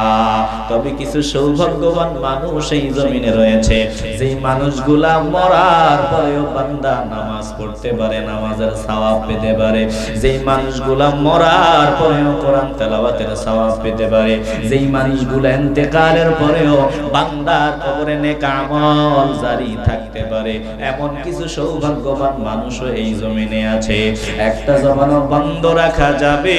তবে কিছু সৌভাগ্যবান মানুষ এই জমিনে রয়েছে, যেই মানুষগুলা মরার পরেও বান্দা নামাজ পড়তে পারে, নামাজের সওয়াব পেতে পারে। যেই মানুষগুলা মরার পরেও কোরআন তেলাওয়াতের সওয়াব পেতে পারে। যেই মানুষগুলা ইন্তেকালের পরেও বান্দার কবরে নেক আমল জারি থাকতে পারে, এমন কিছু সৌভাগ্যবান মানুষও এই জমিনে আছে। একটা জবানও বন্ধ রাখা যাবে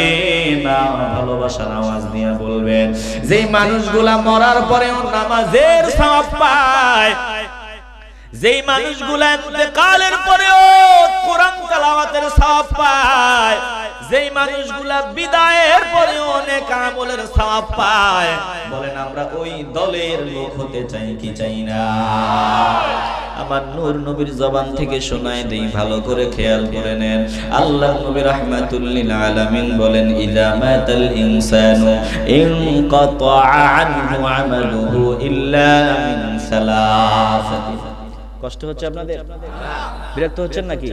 না, ভালোবাসার আওয়াজ দিয়ে বলবেন যেই মানুষগুলা মরার পরেও নামাজের সওয়াব পায়, যেই মানুষগুলা ইন্তেকালের পরেও কোরআন তেলাওয়াতের সওয়াব পায়, যেই মানুষগুলা বিদায়ের পরেও অনেক আমলের সওয়াব পায়, বলেন আমরা ওই দলের লোক হতে চাই কি চাই না? আমার নূর নবীর জবান থেকে শোনায় দেই, ভালো করে খেয়াল করে নেন। আল্লাহ নবী রাহমাতুল লিল আলামিন বলেন ইযা মাতাল ইনসানু ইনকাতা আনহু আমালুহু ইল্লা মিন সালাসাতি। কষ্ট হচ্ছে আপনাদের? বিরক্ত হচ্ছেন নাকি?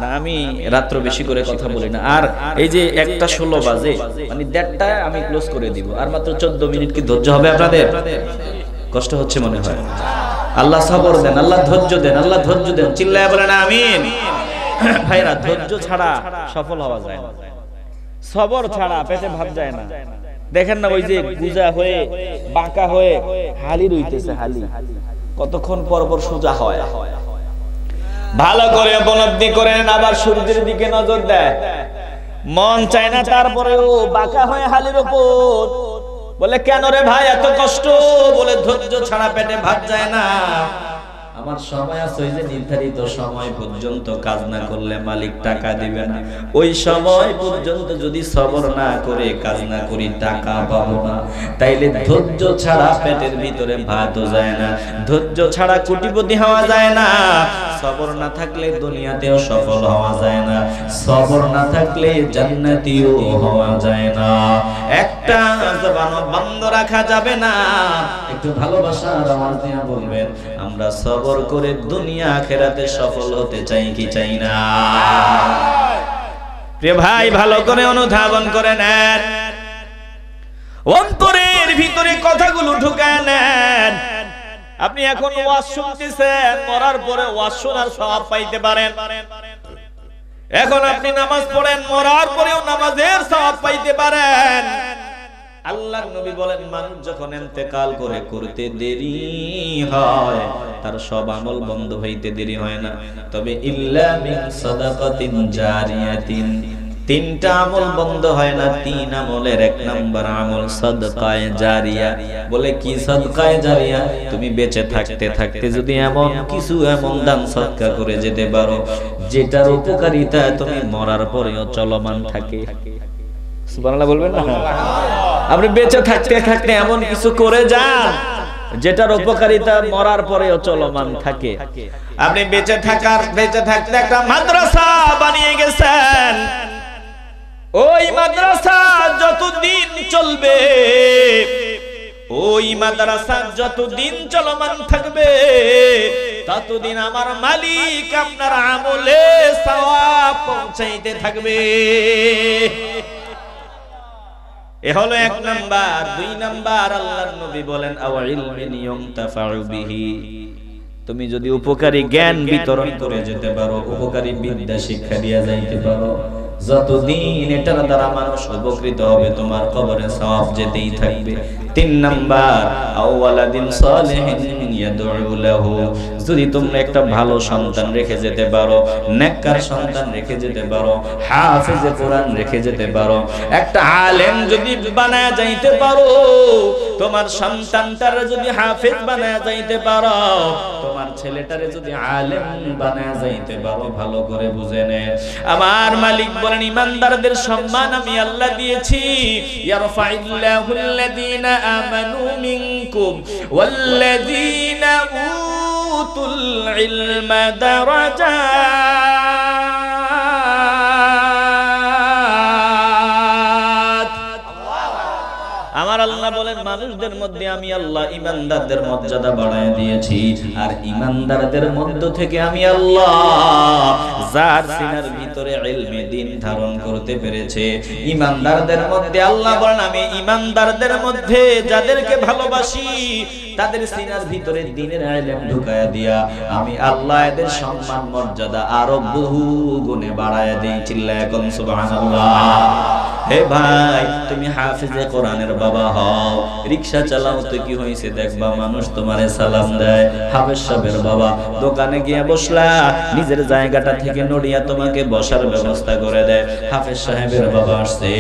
না, আমি রাত্র বেশি করে কথা বলি না। আর এই যে 1:16 বাজে, মানে 1:30টায় আমি ক্লোজ করে দিব, আর মাত্র 14 মিনিট কি ধৈর্য হবে আপনাদের? কষ্ট হচ্ছে মনে হয়। আল্লাহ সবর দেন, আল্লাহ ধৈর্য দেন, আল্লাহ ধৈর্য দেন। চিল্লায় বলেন আমিন। ভাইরা, ধৈর্য ছাড়া সফল হওয়া যায় না, সবর ছাড়া পেটে ভাত যায় না। দেখেন না ওই যে গুজা হয়ে বাঁকা হয়ে হালি রইতেছে, হালি কতক্ষণ পর পর সোজা হয়। ভালো করে উপলব্ধি করেন, আবার সূর্যের দিকে নজর দেয়, মন চায় না তারপরেও বাঁকা হয়ে হালের উপর বলে কেন রে ভাই এত কষ্ট, বলে ধৈর্য ছাড়া পেটে ভাত যায় না। আমার সময় আছে, ওই যে নির্ধারিত সময় পর্যন্ত কাজ না করলে মালিক টাকা দিবে না, ওই সময় পর্যন্ত যদি সবর না করে কাজ না করি টাকা পাবো না। তাইলে ধৈর্য ছাড়া পেটের ভিতরে ভাতও যায় না, ধৈর্য ছাড়া কোটিপতি হওয়া যায় না, সবর না থাকলে দুনিয়াতেও সফল হওয়া যায় না, সবর না থাকলে জান্নাতীও হওয়া যায় না। একটা জবান বন্ধ রাখা যাবে না। একটু ভালোবাসার আওয়াজ দিয়ে বলবেন, আমরা সবর করে দুনিয়া আখিরাতে সফল হতে চাই কি চাই না? প্রিয় ভাই, ভালো করে অনুধাবন করে নেন, অন্তরের ভিতরে কথাগুলো ঢুকায় নেন। আপনি এখন ওয়াজ শুনতেছেন, মরার পরে ওয়াজ শোনার সওয়াব পাইতে পারেন। এখন আপনি নামাজ পড়েন, মরার পরেও নামাজের সওয়াব পাইতে পারেন। আল্লাহর নবী বলেন, মানুষ যখন ইন্তেকাল করে করতে দেরি হয়, তার সব আমল বন্ধ হইতে দেরি হয় না, তবে ইল্লা মিন সাদাকাতিন জারিয়াতিন, তিনটা আমল বন্ধ হয় না। তিন আমলের এক নাম্বার আমল সাদকায়ে জারিয়া। বলে কি সাদকায়ে জারিয়া? তুমি বেঁচে থাকতে থাকতে যদি এমন কিছু এমন দান সদকা করে যেতে পারো যেটার উপকারিতা তুমি মরার পরেও চলমান থাকে। সুবহানাল্লাহ বলবেন না? আপনি বেঁচে থাকতে থাকতে এমন কিছু করে যান যেটার উপকারিতা মরার পরেও চলমান থাকে। আপনি বেঁচে থাকতে একটা মাদ্রাসা বানিয়ে গেছেন, ওই মাদ্রাসা যতদিন চলবে, ওই মাদ্রাসা যতদিন চলমান থাকবে, ততদিন আমার মালিক আপনার আমলে সওয়াব পৌঁছাইতে থাকবে। এ হলো এক নাম্বার। দুই নাম্বার, আল্লাহর নবী বলেন, আও ইলমিন ইউনতাফাউ বিহি, তুমি যদি উপকারী জ্ঞান বিতরণ করে যেতে পারো, উপকারী বিদ্যা শিক্ষা দিয়া যাইতে পারো, যতদিন এটার দ্বারা মানুষ উপকৃত হবে তোমার কবরে সওয়াব যেতেই থাকবে। তিন নাম্বার, আওয়ালাদিন সালিহিন ইয়াদউ লাহু, যদি তোমরা একটা ভালো সন্তান রেখে যেতে পারো, নেককার সন্তান রেখে যেতে পারো, হাফেজে কোরআন রেখে যেতে পারো, একটা আলেম যদি বানায়া যাইতে পারো, তোমার সন্তানটারে যদি হাফেজ বানায়া যাইতে পারো, তোমার ছেলেটারে যদি আলেম বানায়া যাইতে পারো, ভালো করে বুঝে নে। আমার মালিক বলেন, ইমানদারদের সম্মান আমি আল্লাহ দিয়েছি, ইয়ারফাইল্লাহুল্লাযীনা আমানু মিনকুম ওয়াল্লাযীনা উতুল ইলমা দারাজাত। আমার আল্লাহ বলেন, মানুষদের মধ্যে আমি আল্লাহ ইমানদারদের মর্যাদা বাড়ায় দিয়েছি, আর ইমানদারদের মধ্য থেকে আমি আল্লাহ যার সিনার ভিতরে ইলমে দ্বীন ধারণ করতে পেরেছে, ইমানদারদের মধ্যে আল্লাহ বলেন, আমি ইমানদারদের মধ্যে যাদেরকে ভালোবাসি তাদের সিনার ভিতরে দ্বীনের ইলম ঢুকায়া দিয়া আমি আল্লাহ এদের সম্মান মর্যাদা আরো বহু গুণে বাড়ায় দেই। চিল্লায়া এখন সুবহানাল্লাহ। হে ভাই, তুমি হাফেজে কোরআনের বাবা হও, রিকশা চালাও তো কি হইছে, দেখবা মানুষ তোমারে সালাম দেয়। হাফেজ সাহেবের বাবা, দোকানে গিয়ে বসলা, নিজের জায়গাটা থেকে নড়িয়া তোমাকে বসার ব্যবস্থা করে দেয়। হাফেজ সাহেবের বাবা আসছে,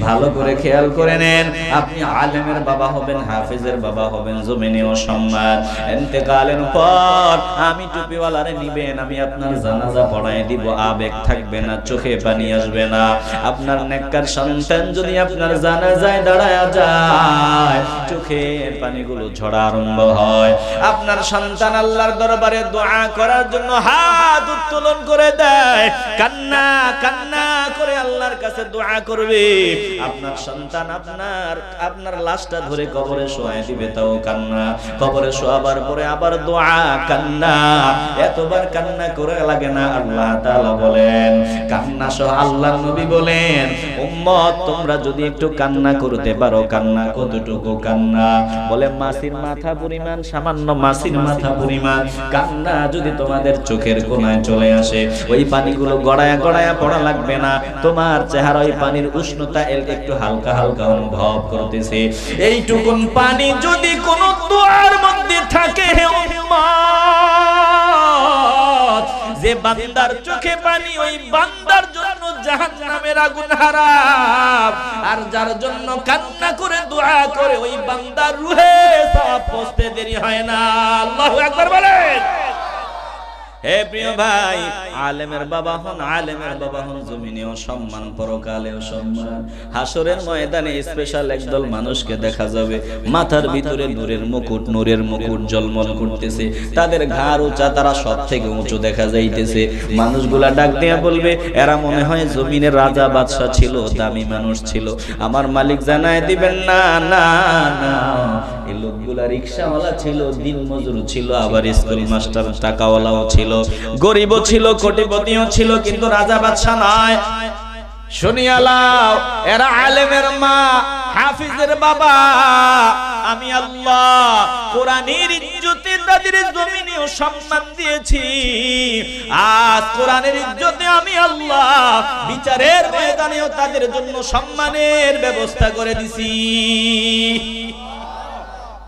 ভালো করে খেয়াল করে নেন, আপনি আলেমের বাবা হবেন, হাফেজের বাবা হবেন, জমিনেও সম্মান। ইন্তেকালের পর আমি টুপিওয়ালারে নিবেন, আমি আপনার জানাজা পড়ায় দিব, আবেগ থাকবে না, চোখে পানি আসবে না। আপনার নেককার সন্তান যদি আপনার জানাজায় দাঁড়ায়া যায়, চোখের পানিগুলো ঝরা আরম্ভ হয়। আপনার সন্তান আল্লাহর দরবারে দোয়া করার জন্য হাত উত্তোলন করে দেয়, কান্না কান্না করে আল্লাহর কাছে দোয়া করবে। আপনার সন্তান আপনার লাশটা ধরে কবরে শোয়ায় দিবে, তাও কান্না। কবরে শোয়াবার পরে আবার দোয়া, কান্না। এতবার কান্না করে লাগে না? আল্লাহ তাআলা বলেন, কান্না সহ আল্লাহর নবী বলেন, উম্মত তোমরা যদি একটু কান্না করতে পারো, কান্না কতটুকু কান্না? বলে মাছির মাথা পরিমাণ, সামান্য মাছির মাথা পরিমাণ কান্না যদি তোমাদের চোখের কোণায় চলে আসে, ওই পানিগুলো গড়ায়া গড়ায়া পড়া লাগবে না, তোমার চেহারা ওই পানির উষ্ণতা একটু হালকা হালকা অনুভব করতেছে। এইটুকুন পানি যদি কোন দোয়ার মধ্যে থাকে, হে উম্মত, যে যে বান্দার চোখে পানি ওই বান্দার জন্য জাহান্নামের আগুন হারাম, আর যার জন্য কান্না করে দোয়া করে ওই বান্দার রূহে সওয়াব পৌঁছতে দেরি হয় না। আল্লাহু আকবার বলেন। হে প্রিয় ভাই, আলেমের বাবা হন, আলেমের বাবা হন, জমিনেও সম্মান, পরকালেও সম্মান। হাসরের ময়দানে স্পেশাল একদল মানুষকে দেখা যাবে, মাথার ভিতরে নূরের মুকুট ঝলমল করতেছে, তাদের ঘাড় উঁচা, তারা সব থেকে উঁচু দেখা যাইতেছে। মানুষগুলা ডাক দিয়া বলবে, এরা মনে হয় জমিনের রাজা বাদশাহ ছিল, দামি মানুষ ছিল। আমার মালিক জানায় দিবেন, না না না, এই লোকগুলা রিকশাওয়ালা ছিল, দিন মজুর ছিল, আবার স্কুল মাস্টার, টাকাওয়ালাও ছিল, গরিবও ছিল, কোটিপতিও ছিল, কিন্তু রাজা বাদশা নয়। শুনিয়া লাও, এরা আলেমের মা, হাফিজের বাবা। আমি আল্লাহ কোরআনের ইজ্জতে তাদের জমিনেও সম্মান দিয়েছি, আজ কোরআনের ইজ্জতে আমি আল্লাহ বিচারের ময়দানেও তাদের জন্য সম্মানের ব্যবস্থা করে দিছি।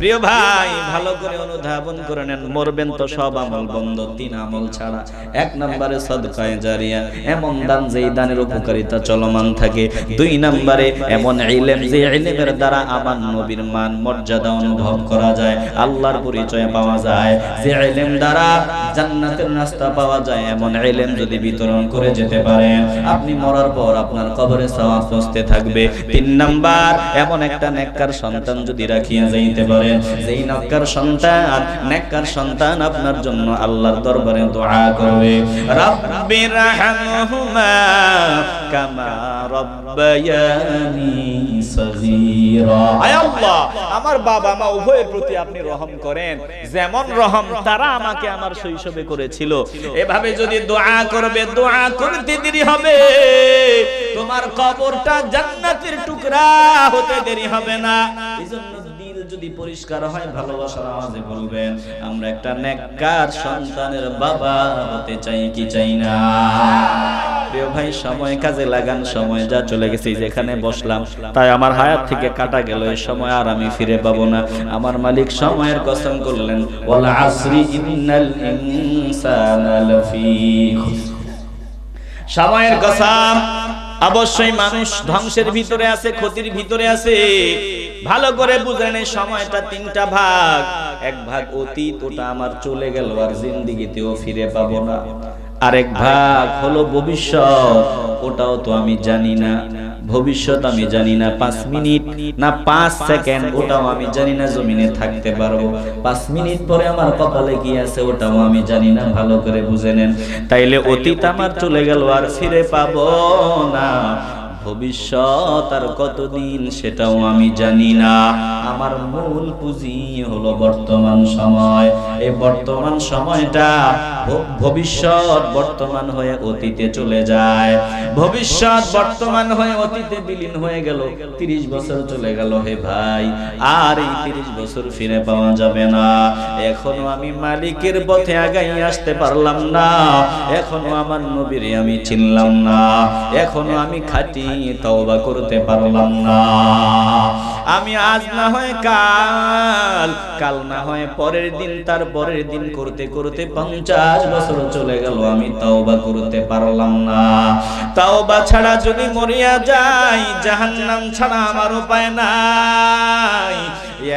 প্রিয় ভাই, ভালো করে অনুধাবন করে নেন, মরবেন তো সব আমল বন্ধ, 3 আমল ছাড়া। 1 নম্বরে সাদকায়ে জারিয়া, এমন দান যেই দানের উপকারিতা চলমান থাকে। 2 নম্বরে এমন ইলম যে ইলমের দ্বারা আমার নবীর মান মর্যাদা অনুভব করা যায়, আল্লাহর পরিচয় পাওয়া যায়, যে ইলম দ্বারা জান্নাতের রাস্তা পাওয়া যায়, এমন ইলম যদি বিতরণ করে যেতে পারেন, আপনি মরার পর আপনার কবরে সওয়াব পৌঁছতে থাকবে। 3 নাম্বার, এমন একটা নেককার সন্তান যদি রাখিয়া যাইতে পারে, যেই নেককার সন্তান আপনার জন্য আল্লাহর দরবারে দোয়া করবে, রাব্বির রাহমহুমা কামা রাব্বায়ানি সগীরা। আয় আল্লাহ, আমার বাবা মা উভয়ের প্রতি আপনি রহম করেন, যেমন রহম তারা আমাকে আমার শৈশবে করেছিল। এভাবে যদি দোয়া করবে, দোয়া করতে দেরি হবে, তোমার কবরটা জান্নাতের টুকরা হতে দেরি হবে না। এজন্য যদি পরিষ্কার হয়, ভালোবাসার আওয়াজে বলবেন, আমরা একটা নেককার সন্তানের বাবা হতে চাই কি চাই না? প্রিয় ভাই, সময় কাজে লাগান, সময় যা চলে গেছে, যেখানে বসলাম তাই আমার হায়াত থেকে কাটা গেল, এই সময় আর আমি ফিরে পাবো না। আমার মালিক সময়ের কসম করলেন, ওয়াল আসরি ইন্নাল ইনসানা লাফি খুসর। সময়ের কসম, অবশ্যই মানুষ ধ্বংসের ভিতরে আছে, ক্ষতির ভিতরে আছে। ভালো করে বুঝেন, এই সময়টা 3টা ভাগ। 1 ভাগ অতীত, ওটা আমার চলে গেল, আর জিন্দেগিতেও ফিরে পাবো না। আরেক ভাগ হলো ভবিষ্যৎ, ওটাও তো আমি জানি না। ভবিষ্যৎ আমি জানি না, 5 মিনিট না 5 সেকেন্ড, ওটাও আমি জানি না জমিনে থাকতে পারবো। 5 মিনিট পরে আমার কপালে কি আছে ওটাও আমি জানি না। ভালো করে বুঝে নেন, তাইলে অতীত আমার চলে গেল, আর ফিরে পাবো না। ভবিষ্যৎ আর কতদিন সেটাও আমি জানি না। আমার মূল পুঁজি হলো বর্তমান সময়। এই বর্তমান সময়টা ভবিষ্যৎ বর্তমান হয়ে অতীতে চলে যায়, ভবিষ্যৎ বর্তমান হয়ে অতীতে বিলীন হয়ে গেল। 30 বছর চলে গেল হে ভাই, আর এই 30 বছর ফিরে পাওয়া যাবে না। এখনো আমি মালিকের পথে আগাই আসতে পারলাম না, এখনো আমার নবীরে আমি চিনলাম না, এখনো আমি খাঁটি তওবা করতে পারলাম না। আমি আজ না হয় কাল, কাল না হয় পরের দিন, তার পরের দিন করতে করতে 50 বছর চলে গেল, আমি তওবা করতে পারলাম না। তওবা ছাড়া যদি মরিয়া যাই, জাহান্নাম ছাড়া আমার উপায় নাই।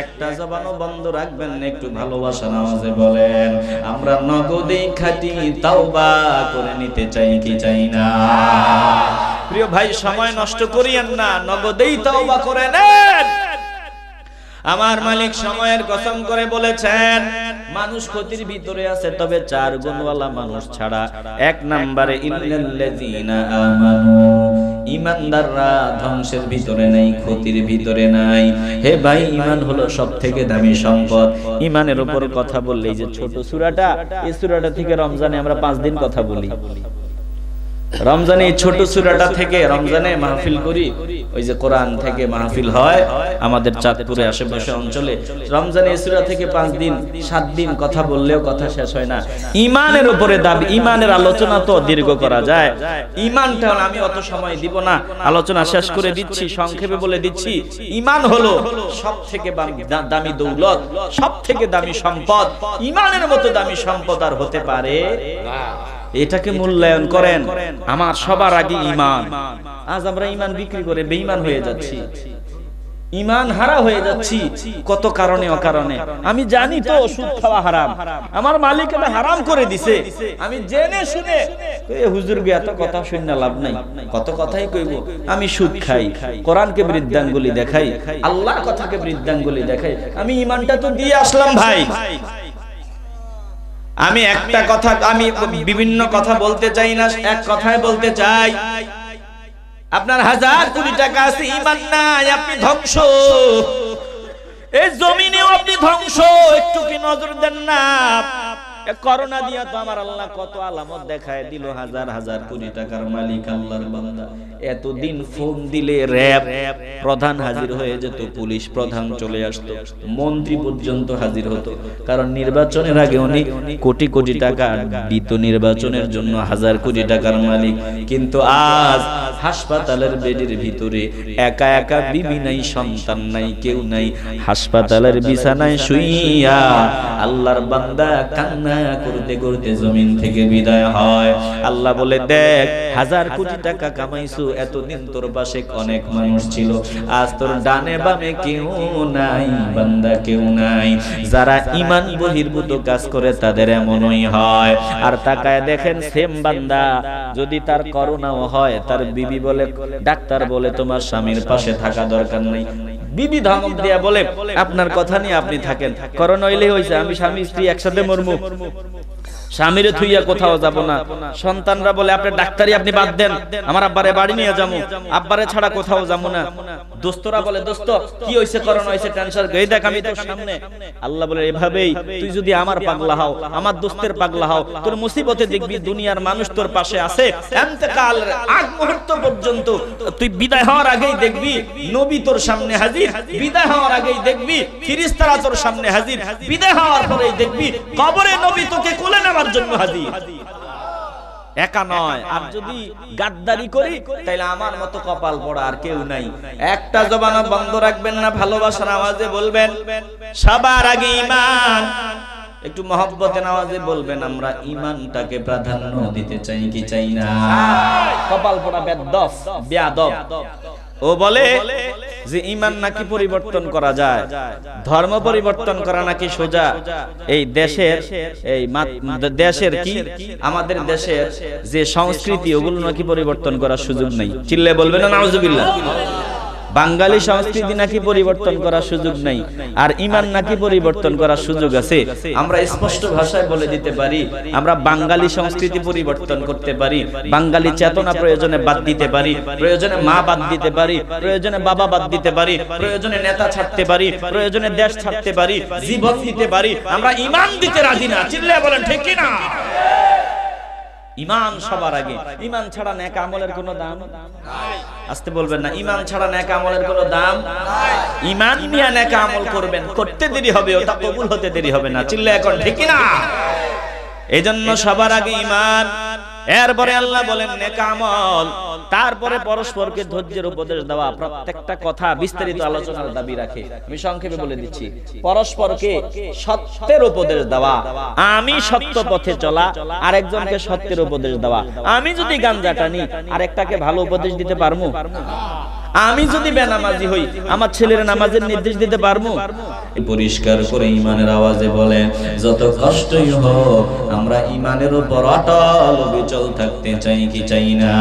একটা জবানও বন্ধ রাখবেন না, একটু ভালোবাসার আওয়াজে বলেন, আমরা নগদেই খাঁটি তওবা করে নিতে চাই কি চাই না? প্রিয় ভাই, সময় নষ্ট করিয়েন না, নগদেই তওবা করে নেন। আমার মালিক সময়ের কসম করে বলেছেন, মানুষ ক্ষতির ভিতরে আছে, তবে 4 গুণওয়ালা মানুষ ছাড়া। 1 নম্বরে ইন্নাল্লাযীনা আমানু, ঈমানদাররা ধ্বংসের ভিতরে নাই, ক্ষতির ভিতরে নাই। হে ভাই, ঈমান হলো সবথেকে দামি সম্পদ। ঈমানের উপর কথা বললে, এই যে ছোট সূরাটা, এই সূরাটা থেকে রমজানে আমরা 5 দিন কথা বলি। রমজানে এই ছোট সূরাটা থেকে রমজানে মাহফিল করি। ওই যে কোরআন থেকে মাহফিল হয় আমাদের চাঁদপুরে আশেপাশে অঞ্চলে, রমজানে এই সূরা থেকে 5 দিন 7 দিন কথা বললেও কথা শেষ হয় না। ঈমানের উপরে দাবি, ঈমানের আলোচনা তো দীর্ঘ করা যায়। ঈমানটা আমি অত সময় দিব না, আলোচনা শেষ করে দিচ্ছি, সংক্ষেপে বলে দিচ্ছি। ঈমান হলো সবথেকে দামি দৌলত, সবথেকে দামি সম্পদ। ঈমানের মতো দামি সম্পদ আর হতে পারে না। এটাকে মূল্যায়ন করেন। আমার সবার আগে ঈমান। আজ আমরা ঈমান বিক্রি করে বেঈমান হয়ে যাচ্ছি, ঈমান হারা হয়ে যাচ্ছি কত কারণে অকারণে। আমি জানি তো সুদ খাওয়া হারাম, আমার মালিক এটা হারাম করে দিছে, আমি জেনে শুনে হুজুর গিয়া তো কথা শুনে লাভ নাই, কত কথাই কইব। আমি সুদ খাই, কোরআনকে বৃদ্ধাঙ্গুলি দেখাই, আল্লাহর কথাকে বৃদ্ধাঙ্গুলি দেখাই, আমি ঈমানটা তো দিয়ে আসলাম ভাই। আমি একটা কথা, আমি বিভিন্ন কথা বলতে চাই না, এক কথায় বলতে চাই, আপনার 1000 কোটি টাকা আছে, ঈমান নাই, আপনি ধ্বংস। এই জমিনেও আপনি ধ্বংস, একটু কি নজর দেন না? করোনা দিয়া তো আমার আল্লাহ কত আলামত দেখায় দিল। 1000 কোটি টাকার মালিক আল্লাহর বান্দা, এতদিন ফোন দিলে র‍্যাব প্রধান হাজির হয়ে যেত, পুলিশ প্রধান চলে আসতো, মন্ত্রী পর্যন্ত হাজির হতো, কারণ নির্বাচনের আগে উনি কোটি কোটি টাকা দিত নির্বাচনের জন্য, 1000 কোটি টাকার মালিক। কিন্তু আজ হাসপাতালের বেডের ভিতরে একা একা বিবি নাই, সন্তান নাই, কেউ নাই, হাসপাতালের বিছানায় শুইয়া আল্লাহর বান্দা কান্না করতে করতে জমিন থেকে বিদায় হয়। আল্লাহ বলে, দেখ 1000 কোটি টাকা কামাইছো, এতদিন তোর পাশে অনেক মানুষ ছিল, আজ তোর ডানে বামে কেউ নাই, বান্দা কেউ নাই। যারা ঈমান বহির্ভূত কাজ করে তাদের এমনই হয়। আর তাকায় দেখেন সেম বান্দা যদি তার করোনাও হয়, তার বিবি বলে, ডাক্তার বলে তোমার স্বামীর পাশে থাকা দরকার নাই, বিবি ধমক দিয়া বলে আপনার কথা নিয়ে আপনি থাকেন, করোনা হইলে হইছে, আমি স্বামী স্ত্রী একসাথে মরমু, স্বামীরে থুইয়া কোথাও যাব না। সন্তানরা বলে আপনার ডাক্তারি আপনি বাদ দেন, আমার আব্বারে বাড়ি নিয়ে যাবো, আব্বারে ছাড়া কোথাও যাবো না। দোস্তরা বলে, দোস্ত কি হইছে, করোনা হইছে, টেনশন, এই দেখ আমি তোর সামনে। আল্লাহ বলে, এভাবেই তুই যদি আমার পাগলা হও, আমার দোস্তের পাগলা হও, তোর মুসিবতে দেখবি দুনিয়ার মানুষ তোর পাশে আছে, ইন্তেকাল আগ মুহূর্ত পর্যন্ত তুই বিদায় হওয়ার আগেই দেখবি নবী তোর সামনে হাজির, বিদায় হওয়ার আগেই দেখবি ফেরেশতারা তোর সামনে হাজির, বিদায় হওয়ার পরেই দেখবি কবরে নবী তোকে কোলে নেওয়ার জন্য হাজির। একা নয়। আর যদি গাদ্দারি করি তাহলে আমার মতো কপাল পড়া আর কেউ নাই। একটা জবান বন্ধ রাখবেন না, ভালোবাসার আওয়াজে বলবেন সবার আগে ঈমান। একটু মহব্বতের আওয়াজে বলবেন আমরা ঈমানটাকে প্রাধান্য দিতে চাই কি চাই না? কপাল পড়া বেয়াদব। ও বলে যে ঈমান নাকি পরিবর্তন করা যায়, ধর্ম পরিবর্তন করা নাকি সোজা। এই দেশের কি আমাদের দেশের যে সংস্কৃতি ওগুলো নাকি পরিবর্তন করার সুযোগ নেই। চিল্লে বলবেন না নাউজুবিল্লাহ। বাঙালি সংস্কৃতি নাকি পরিবর্তন করার সুযোগ নাই, আর ঈমান নাকি পরিবর্তন করার সুযোগ আছে। আমরা স্পষ্ট ভাষায় বলে দিতে পারি, আমরা বাঙালি সংস্কৃতি পরিবর্তন করতে পারি, বাঙালি চেতনা প্রয়োজনে বাদ দিতে পারি, প্রয়োজনে মা বাদ দিতে পারি, প্রয়োজনে বাবা বাদ দিতে পারি, প্রয়োজনে নেতা ছাড়তে পারি, প্রয়োজনে দেশ ছাড়তে পারি, জীবন দিতে পারি, আমরা ঈমান দিতে রাজি না। চিল্লায় বলেন ঠিক কি না? ঈমান সবার আগে। ঈমান ছাড়া নেক আমলের কোনো দাম নাই। আস্তে বলবেন না, ঈমান ছাড়া নেক আমলের কোনো দাম নাই। ঈমান নিয়ে নেক আমল করবেন, করতে দেরি হবে, ওটা কবুল হতে দেরি হবে না। চিল্লায় এখন ঠিক কি না? এজন্য সবার আগে ঈমান, এরপরে আল্লাহ বলেন নেক আমল, তারপরে পরস্পরকে ধৈর্যের উপদেশ দেওয়া। প্রত্যেকটা কথা বিস্তারিত আলোচনার দাবি রাখে। আমি সংক্ষেপে বলে দিচ্ছি, পরস্পরকে সত্যের উপদেশ দেওয়া, আমি সত্য পথে চলা, আরেকজনকে সত্যের উপদেশ দেওয়া। আমি যদি গাঞ্জা টানি আরেকটাকে ভালো উপদেশ দিতে পারবো? আমি যদি বেনামাজি হই আমার ছেলের নামাজের নির্দেশ দিতে পারবো? পরিষ্কার করে ঈমানের আওয়াজে বলেন, যত কষ্টই হোক আমরা ঈমানের উপর অটল অবিচল থাকতে চাই কি চাই না?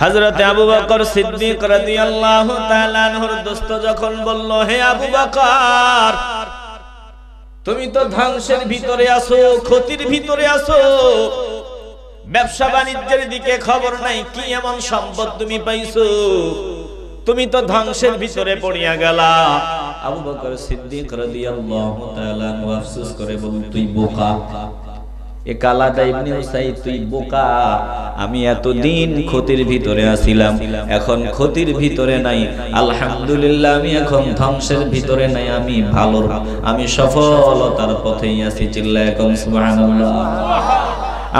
হযরত আবু বকর সিদ্দিক রাদিয়াল্লাহু তাআলা আনহুর দোস্ত যখন বলল, হে আবু বকর, তুমি তো ধ্বংসের ভিতরে আছো, ক্ষতির ভিতরে আছো, ব্যবসা বাণিজ্যের দিকে খবর নাই, কি এমন সম্পদ তুমি পাইছো, তুমি তো ধ্বংসের ভিতরে পড়িয়া গেলা। আবু বকর সিদ্দিক রাদিয়াল্লাহু তাআলা আফসোস করে বলল, তুই বোকা, এ কালাদা ইবনে উসাইদ, তুই বোকা। আমি এতদিন ক্ষতির ভিতরে আছিলাম, এখন ক্ষতির ভিতরে নাই, আলহামদুলিল্লাহ আমি এখন ধ্বংসের ভিতরে নাই, আমি সফলতার পথেই আছি। চিল্লায় এখন সুবহানাল্লাহ।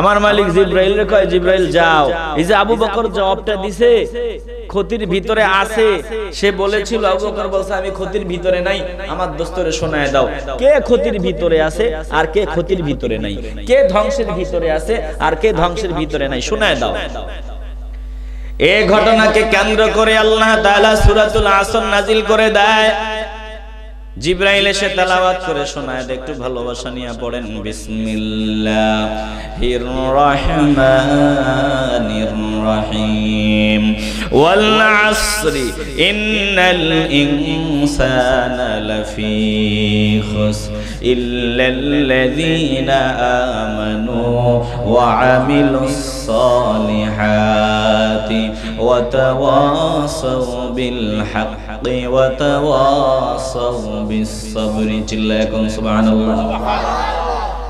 আমার মালিক জিব্রাইল রে কয়, জিব্রাইল যাও, এই যে আবু বকর জবাবটা দিছে, ক্ষতির ভিতরে আছে সে বলেছিল, আবু বকর বলছে আমি ক্ষতির ভিতরে নাই, আমার দোস্তরে শোনায় দাও কে ক্ষতির ভিতরে আছে আর কে ক্ষতির ভিতরে নাই, কে ধ্বংসের ভিতরে আছে আর কে ধ্বংসের ভিতরে নাই, শোনায় দাও। এই ঘটনাকে কেন্দ্র করে আল্লাহ তাআলা সূরাতুল আসর নাজিল করে দেয়। জিবরাইল এসে তেলাওয়াত করে শোনায় দেয়, একটু ভালোবাসা নিয়ে পড়েন। বিসমিল্লাহির রহমানির রহিম ওয়াল আসরি ইন্নাল ইনসানা লাফি খুসর ইল্লাল্লাযীনা আমানু ওয়া আমিলুস সালিহাতি ওয়া তাওয়াসাউ বিল হাক্কি ওয়া তাওয়াসাউ বিস সাবরি। চিল্লায়া কোন সুবহানাল্লাহ।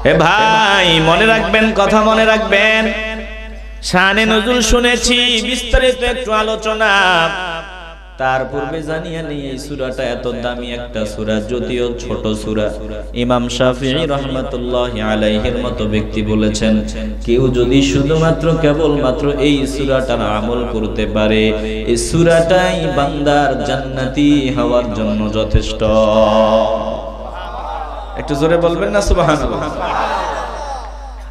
হে ভাই মনে রাখবেন, কথা মনে রাখবেন, শানে নজুল শুনেছি, বিস্তারিত একটু আলোচনা তার পূর্বে জানিয়ে নেই এই সূরাটা এত দামি একটা সূরা, যদিও ছোট সূরা। ইমাম শাফিঈ রাহমাতুল্লাহি আলাইহির মতো ব্যক্তি বলেছেন, কেউ যদি শুধুমাত্র কেবলমাত্র এই সূরাটার আমল করতে পারে, এই সূরাটাই বান্দার জান্নাতি হওয়ার জন্য যথেষ্ট। একটু জোরে বলবেন না সুবহানাল্লাহ।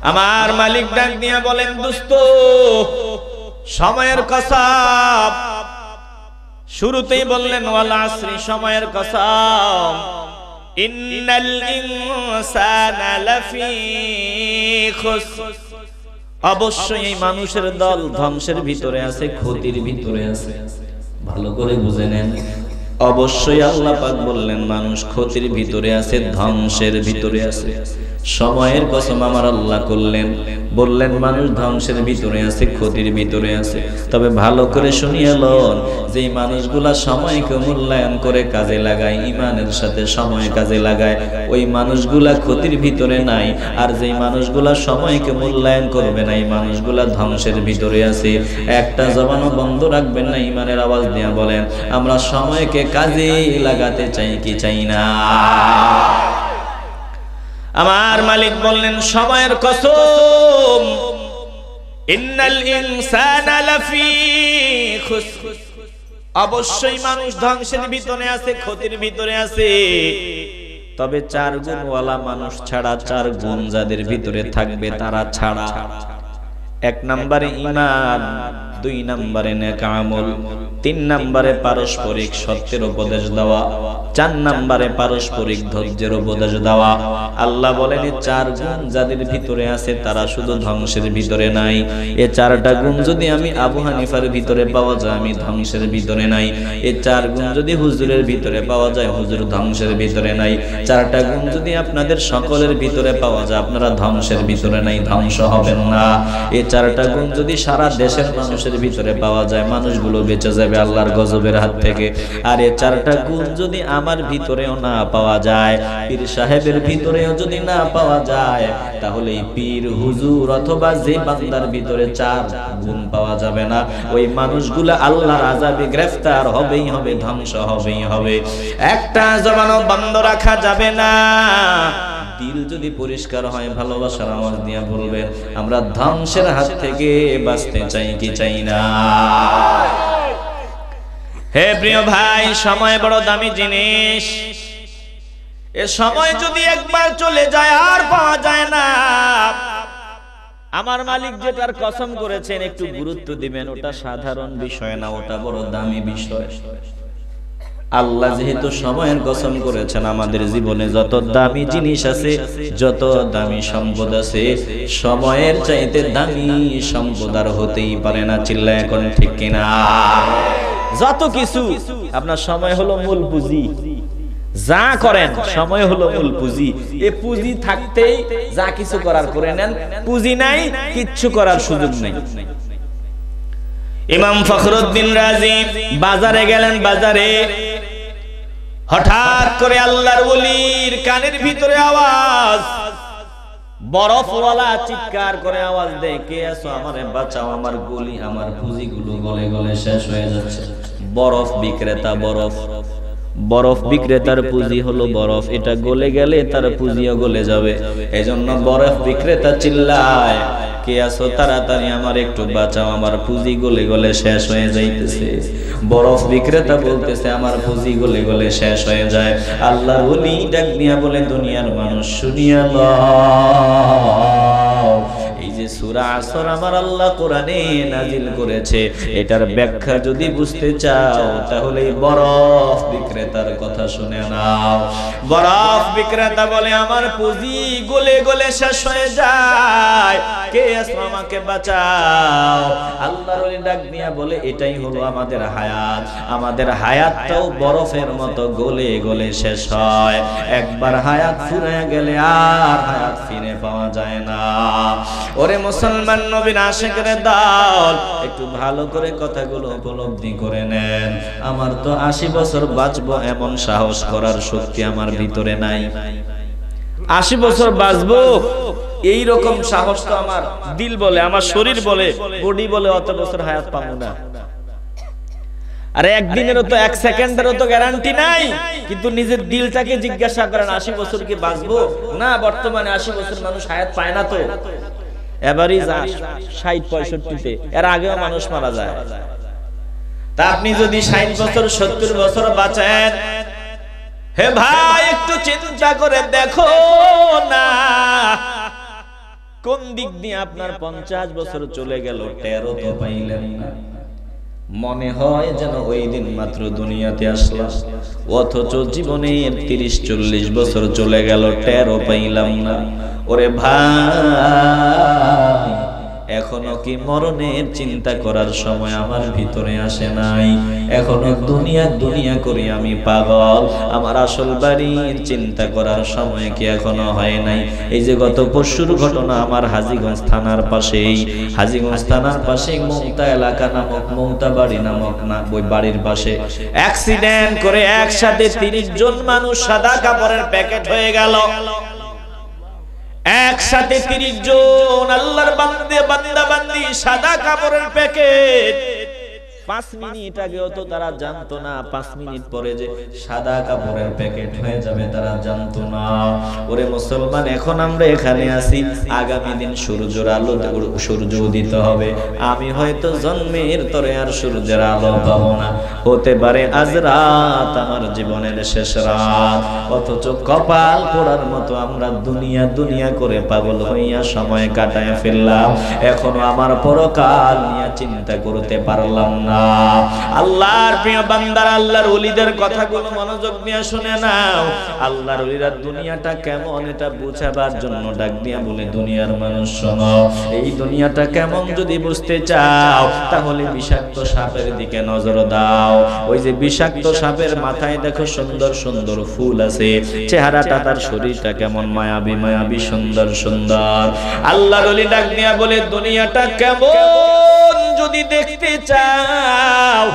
আমার মালিক ডাক দিয়ে বলেন, দোস্ত সময়ের কসম, শুরুতেই বললেন ওয়াল আসরি, সময়ের কসম, ইন্নাল ইনসানা লাফি খুসর, অবশ্যই এই মানুষের দল ধ্বংসের ভিতরে আছে, ক্ষতির ভিতরে আছে। ভালো করে বুঝে নেন, অবশ্যই আল্লাহ পাক বললেন মানুষ ক্ষতির ভিতরে আছে, ধ্বংসের ভিতরে আছে। সময়ের কসম আমার আল্লাহ করলেন, বললেন মানুষ ধ্বংসের ভিতরে আছে, ক্ষতির ভিতরে আছে। তবে ভালো করে শুনিয়ে লন, যে মানুষগুলা সময়কে মূল্যায়ন করে কাজে লাগায়, ঈমানের সাথে সময় কাজে লাগায়, ওই মানুষগুলা ক্ষতির ভিতরে নাই। আর যে মানুষগুলা সময়কে মূল্যায়ন করবে না, এই মানুষগুলা ধ্বংসের ভিতরে আছে। একটা জবানও বন্ধ রাখবেন না, ঈমানের আওয়াজ দিয়ে বলেন, আমরা সময়কে কাজে লাগাতে চাই কি চাই না? আমার মালিক বললেন সময়ের কসম, ইন্নাল ইনসানা লাফি খুসর, অবশ্যই মানুষ ধ্বংসের ভিতরে আছে, ক্ষতির ভিতরে আছে। তবে 4 গুণওয়ালা মানুষ ছাড়া, 4 গুণ যাদের ভিতরে থাকবে তারা ছাড়া। 1 নম্বরে ঈমান, 2 নম্বরে নেক আমল, 3 নম্বরে পারস্পরিক সত্যের উপদেশ দেওয়া, 4 নম্বরে পারস্পরিক ধৈর্যের উপদেশ দেওয়া। আল্লাহ বলেন এই 4 গুণ যাদের ভিতরে আছে তারা শুধু ধ্বংসের ভিতরে নাই। এই 4টা গুণ যদি আমি আবু হানিফার ভিতরে পাওয়া যায়, আমি ধ্বংসের ভিতরে নাই। এই 4 গুণ যদি হুজুরের ভিতরে পাওয়া যায়, হুজুর ধ্বংসের ভিতরে নাই। 4টা গুণ যদি আপনাদের সকলের ভিতরে পাওয়া যায়, আপনারা ধ্বংসের ভিতরে নাই, ধ্বংস হবেন না। এই 4টা গুণ যদি সারা দেশের মানুষের ভিতরে পাওয়া যায়, মানুষগুলো বেঁচে যাবে আল্লাহর গজবের হাত থেকে। আর এই 4টা গুণ যদি আমার ভিতরেও না পাওয়া যায়, পীর সাহেবের ভিতরেও যদি না পাওয়া যায়, তাহলে পীর হুজুর অথবা যে বান্দার ভিতরে 4 গুণ পাওয়া যাবে না, ওই মানুষগুলো আল্লাহর আযাবে গ্রেফতার হবেই হবে, ধ্বংস হবেই হবে। একটা জবানও বন্ধ রাখা যাবে না। দিল যদি পরিষ্কার হয়, ভালোবাসার আওয়াজ দিয়ে বলবেন, আমরা ধ্বংসের হাত থেকে বাঁচতে চাই কি চাই না? হে প্রিয় ভাই, সময় বড় দামি জিনিস। এ সময় যদি একবার চলে যায় আর পাওয়া যায় না। আমার মালিক যেটার কসম করেছেন একটু গুরুত্ব দিবেন, ওটা সাধারণ বিষয় না, ওটা বড় দামি বিষয়। আল্লাহ যেহেতু সময়ের কসম করেছেন, আমাদের জীবনে যত দামি জিনিস আছে, যত দামি সম্পদ আছে, সময়ের চাইতে দামি সম্পদ আর হতেই পারে না। চিল্লায় এখন ঠিক কিনা? যত কিছু আপনার সময় হলো মূল পুঁজি। যা করেন সময় হলো মূল পুঁজি। এই পুঁজি থাকতেই যা কিছু করার করে নেন, পুঁজি নাই কিচ্ছু করার সুযোগ নেই। ইমাম ফখরুদ্দিন রাজি বাজারে গেলেন, বাজারে হঠাৎ করে আল্লাহর ওলির কানের ভিতরে আওয়াজ, বরফওয়ালা চিৎকার করে আওয়াজ দেয়, কে আছো, আমারে বাঁচাও, আমার গলি, আমার পুঁজিগুলো গলে গলে শেষ হয়ে যাচ্ছে। বরফ বিক্রেতা, বরফ বিক্রেতার পুঁজি হলো বরফ, এটা গলে গেলে তার পুঁজিও গলে যাবে। এজন্য বরফ বিক্রেতা চিল্লায়, কে আছো তাড়াতাড়ি আমার একটু বাঁচাও, আমার পুঁজি গলে গলে শেষ হয়ে যাইতেছে। বরফ বিক্রেতা বলতেছে আমার পুঁজি গলে গলে শেষ হয়ে যায়। আল্লাহর ওলি ডাক দিয়া বলে দুনিয়ার মানুষ শুনিয়া লও, এই যে সূরা আসর আমার আল্লাহ কোরআনে নাজিল করেছে, এটার ব্যাখ্যা যদি বুঝতে চাও তাহলে বরফ বিক্রেতার কথা শুনে নাও। বরফ বিক্রেতা বলে আমার পুঁজি গলে গলে শেষ হয়ে যায়, কে আছো আমাকে বাঁচাও। আল্লাহর ওলি ডাক দিয়া বলে এটাই হলো আমাদের হায়াত, আমাদের হায়াতটাও বরফের মতো গলে গলে শেষ হয়। একবার হায়াত ফুরিয়ে গেলে আর হায়াত ফিরে পাওয়া যায় না। ওরে মুসলমান নবীর আশিকের দল, একটু ভালো করে কথাগুলো উপলব্ধি করে নেন। আমার তো 80 বছর বাঁচবো এমন সাহস করার শক্তি আমার ভিতরে নাই। 80 বছর বাঁচবো এই রকম সাহস তো আমার দিল বলে, আমার শরীর বলে, বডি বলে অত বছর হায়াত পাবো না। আরে একদিনেরও তো 1 সেকেন্ডেরও তো গ্যারান্টি নাই। কিন্তু নিজের দিলটাকে জিজ্ঞাসা করেন 80 বছর কি বাঁচবো না? বর্তমানে 80 বছর মানুষ হায়াত পায় না তো, এভারেজ 60-65-তে, এর আগেও মানুষ মারা যায়। তা আপনি যদি 60 বছর 70 বছর বাঁচেন, হে ভাই একটু চিন্তা করে দেখো না কোন দিক দিয়ে আপনার 50 বছর চলে গেল, 13 তো পাইলেন না। মনে হয় যেন ওই দিন মাত্র দুনিয়াতে আসলাম, অথচ জীবনের 30-40 বছর চলে গেল, 13 পাইলাম না। ওরে ভাই, এখনো কি মরণের চিন্তা করার সময় আমার ভিতরে আসে নাই? এখনো দুনিয়া দুনিয়া করি আমি পাগল, আমার আসল বাড়ির চিন্তা করার সময় কি এখনো হয় নাই? এই যে গত পরশুর ঘটনা, আমার হাজীগঞ্জ থানার পাশেই, হাজীগঞ্জ থানার পাশে মৌতা এলাকা নামক, মৌতা বাড়ি নামক না ওই বাড়ির পাশে অ্যাক্সিডেন্ট করে একসাথে 30 জন মানুষ সাদা কাপড়ের প্যাকেট হয়ে গেল। একসাথে 30 জন আল্লাহর বান্দা বান্দি সাদা কাপড়ের প্যাকেট। 5 মিনিট আগেও তো তারা জানতো না 5 মিনিট পরে যে সাদা কাপড়ের প্যাকেট হয়ে যাবে, তারা জানতো না। ওরে মুসলমান, এখন আমরা এখানে আছি, আগামী দিন সূর্যের আলো, সূর্য উদিত হবে, আমি হয়তো জন্মের তরে আর সূর্যের আলো পাবো না। হতে পারে আজ রাত আমার জীবনের শেষ রাত, অথচ কপাল পোড়ার মতো আমরা দুনিয়া দুনিয়া করে পাগল হইয়া সময় কাটায় ফেললাম। এখনো আমার পরকাল নিয়ে চিন্তা করতে পারলাম না। আল্লাহর প্রিয় বান্দারা, আল্লাহর ওলিদের কথাগুলো মনোযোগ দিয়ে শুনে নাও। আল্লাহর ওলিরা দুনিয়াটা কেমন এটা বুঝাবার জন্য ডাক দিয়া বলে দুনিয়ার মানুষ শোনো, এই দুনিয়াটা কেমন যদি বুঝতে চাও তাহলে বিষাক্ত সাপের দিকে নজর দাও। ওই যে বিষাক্ত সাপের মাথায় দেখো সুন্দর সুন্দর ফুল আছে, চেহারাটা তার শরীরটা কেমন মায়াবী মায়াবী সুন্দর সুন্দর। আল্লাহর ওলি ডাক দিয়া বলে দুনিয়াটা কেমন যদি দেখতে চাও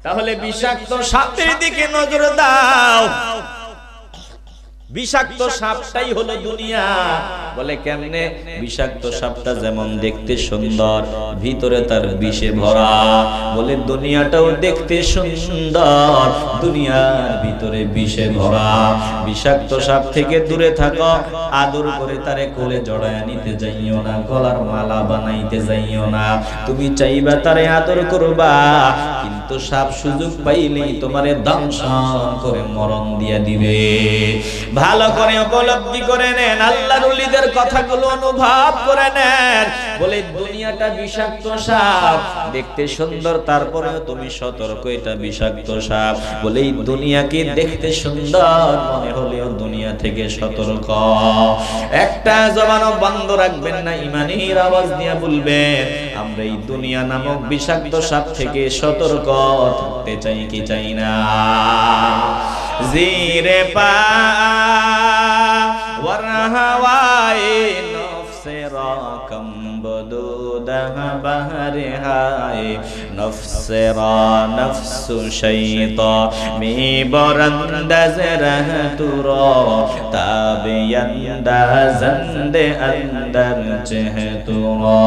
তাহলে বিষাক্ত সাপের দিকে নজর দাও। বিষাক্ত সাপটাই হলো দুনিয়া। বলে কেমনে? বিষাক্ত সাপটা যেমন দেখতে সুন্দর, ভিতরে তার বিষে ভরা। বলে দুনিয়াটাও দেখতে সুন্দর, দুনিয়ার ভিতরে বিষে ভরা। বিষাক্ত সাপ থেকে দূরে থাকো, আদর করে তারে কোলে জড়ায় নিতে যাইও না, গলার মালা বানাইতে যাইও না। তুমি চাইবা তারে আদর করবা, কিন্তু সাপ সুযোগ পাইলেই তোমারে দংশন করে মরণ দিয়া দিবে। ভালো করে উপলব্ধি করে নেন, আল্লাহর ওলিদের কথাগুলো অনুভব করে নেন। বলে দুনিয়াটা বিষাক্ত সাপ, দেখতে সুন্দর তারপরেও তুমি সতর্ক, এটা বিষাক্ত সাপ। বলে এই দুনিয়াকে দেখতে সুন্দর মনে হলেও দুনিয়া থেকে সতর্ক। একটা জবানও বন্ধ রাখবেন না, ইমানের আওয়াজ দিয়ে বলবেন আমরা এই দুনিয়া নামক বিষাক্ত সাপ থেকে সতর্ক থাকতে চাই কি চাই না? জিরে পা ওয়ারহাওয়ায়ে নফসে রাকম বদুদহ বাহরে হায় নফসে রা নফসু শাইতা মি বরন্দাজ রহতুরা তাবিয়ান্দাজন্দে আন্দর চেহতুরা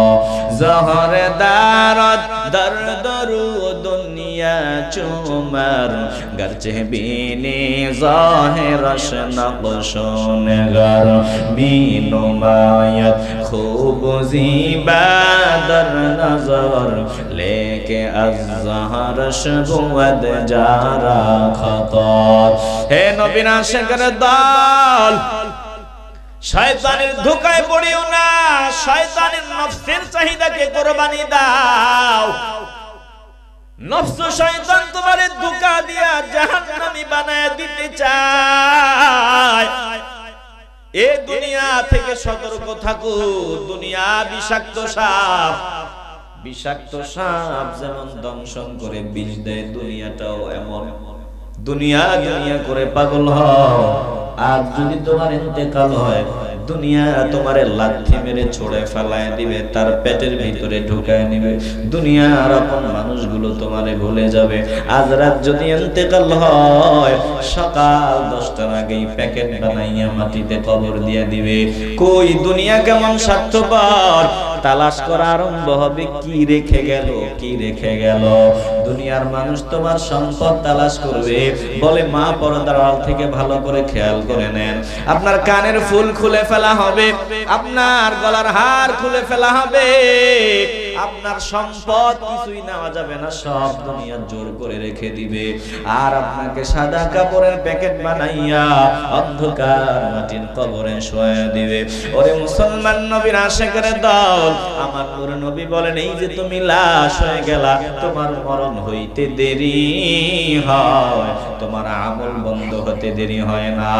জহর দারত দরদরু দুনিয়া दुनिया चुमर गरचे बीने ज़ाहिरश नक़्शोनगर बीनो मायत खूब ज़ीबा दर नज़र लेके अज़्ज़हरश बुअद जारा खतर। हे नबी नाशकर दाल শয়তানের ধোঁকায় পড়িও না, শয়তানের নফসের চাহিদাকে কুরবানি দাও। নফস শয়তান তোমারে ধোঁকা দিয়া জাহান্নামী বানায় দিতে চায়। এই দুনিয়া থেকে সতর্ক থাকো, দুনিয়া বিষাক্ত সাপ। বিষাক্ত সাপ যেমন দংশন করে বিষ দেয়, দুনিয়াটাও এমন। দুনিয়া দুনিয়া করে পাগল হও, আর যদি তোমার ইন্তেকাল হয় দুনিয়া তোমারে লাথি মেরে ছড়ে ফেলায় দিবে, তার পেটের ভিতরে ঢুকায় নিবে। দুনিয়ার আপন মানুষগুলো তোমারে ভুলে যাবে। আজ রাত যদি ইন্তেকাল হয় সকাল 10টার আগেই প্যাকেট বানাইয়া মাটিতে কবর দিয়ে দিবে। কই দুনিয়া কেমন স্বার্থপর, তালাশ করা আরম্ভ হবে, কি রেখে গেল, কি রেখে গেল। দুনিয়ার মানুষ তোমার সম্পদ তালাশ করবে, বলে মা পর্দার আড়াল থেকে ভালো করে খেয়াল করে নেন। আপনার কানের ফুল খুলে ফেলা হবে, আপনার গলার হার খুলে ফেলা হবে, আপনার সম্পদ কিছুই নেওয়া যাবে না, সব দুনিয়া জোর করে রেখে দিবে। আর আপনাকে সাদা কাপড়ের প্যাকেট বানাইয়া অন্ধকার মাটির কবরে শোয়া দিবে। ওরে মুসলমান নবীর আশিকের দল, আমার নূর নবী বলেন এই যে তুমি লাশ হয়ে গেলা, তোমার মরণ হইতে দেরি হয়, তোমার আমল বন্ধ হতে দেরি হয় না।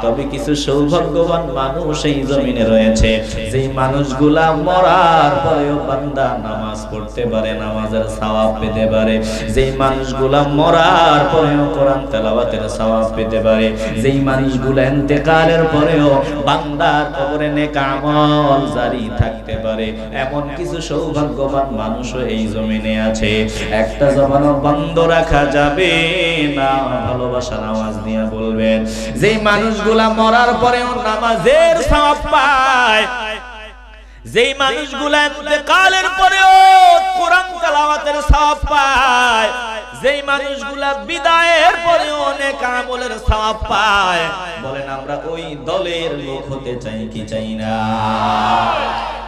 তবে কিছু সৌভাগ্যবান মানুষ এই জমিনে রয়েছে, যেই মানুষগুলা মরার পরেও বান্দা নামাজ পড়তে পারে, নামাজের সওয়াব পেতে পারে। যেই মানুষগুলা মরার পরেও কোরআন তেলাওয়াতের সওয়াব পেতে পারে। যেই মানুষগুলা ইন্তেকালের পরেও বান্দার কবরে নেক আমল জারি থাকতে পারে, এমন কিছু সৌভাগ্যবান মানুষও এই জমিনে আছে। একটা জবানও বন্ধ রাখা যাবে না, ভালোবাসার আওয়াজ দিয়ে বলবেন যেই মানুষগুলা মরার পরেও নামাজের সওয়াব পায়, যেই মানুষগুলা ইন্তেকালের পরেও কোরআন তেলাওয়াতের সওয়াব পায়, যেই মানুষগুলা বিদায়ের পরেও অনেক আমলের সওয়াব পায়, বলেন আমরা ওই দলের লোক হতে চাই কি চাই না?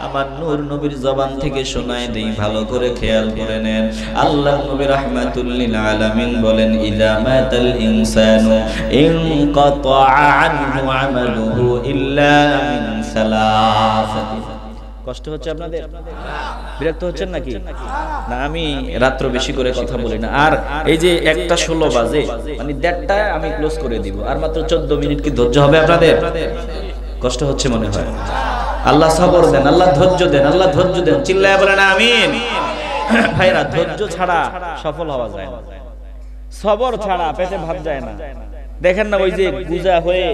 আমার নূর নবীর জবান থেকে শোনায় দেই, ভালো করে খেয়াল করে নেন। আল্লাহ নবী রাহমাতুল লিল আলামিন বলেন ইযা মাতাল ইনসানু ইনকাতা আনহু আমালুহু ইল্লা মিন সালাসাতি। কষ্ট হচ্ছে আপনাদের? বিরক্ত হচ্ছেন নাকি? না, আমি রাত্র বেশি করে কথা বলি না। আর এই যে 1:16 বাজে, মানে 1:30টায় আমি ক্লোজ করে দিব, আর মাত্র 14 মিনিট কি ধৈর্য হবে আপনাদের? কষ্ট হচ্ছে মনে হয়। আল্লাহ সবর দেন, আল্লাহ ধৈর্য দেন, আল্লাহ ধৈর্য দেন। চিল্লায় বলেন আমিন। ভাইরা, ধৈর্য ছাড়া সফল হওয়া যায় না, সবর ছাড়া পেটে ভাত যায় না। দেখেন না ওই যে গুজা হয়ে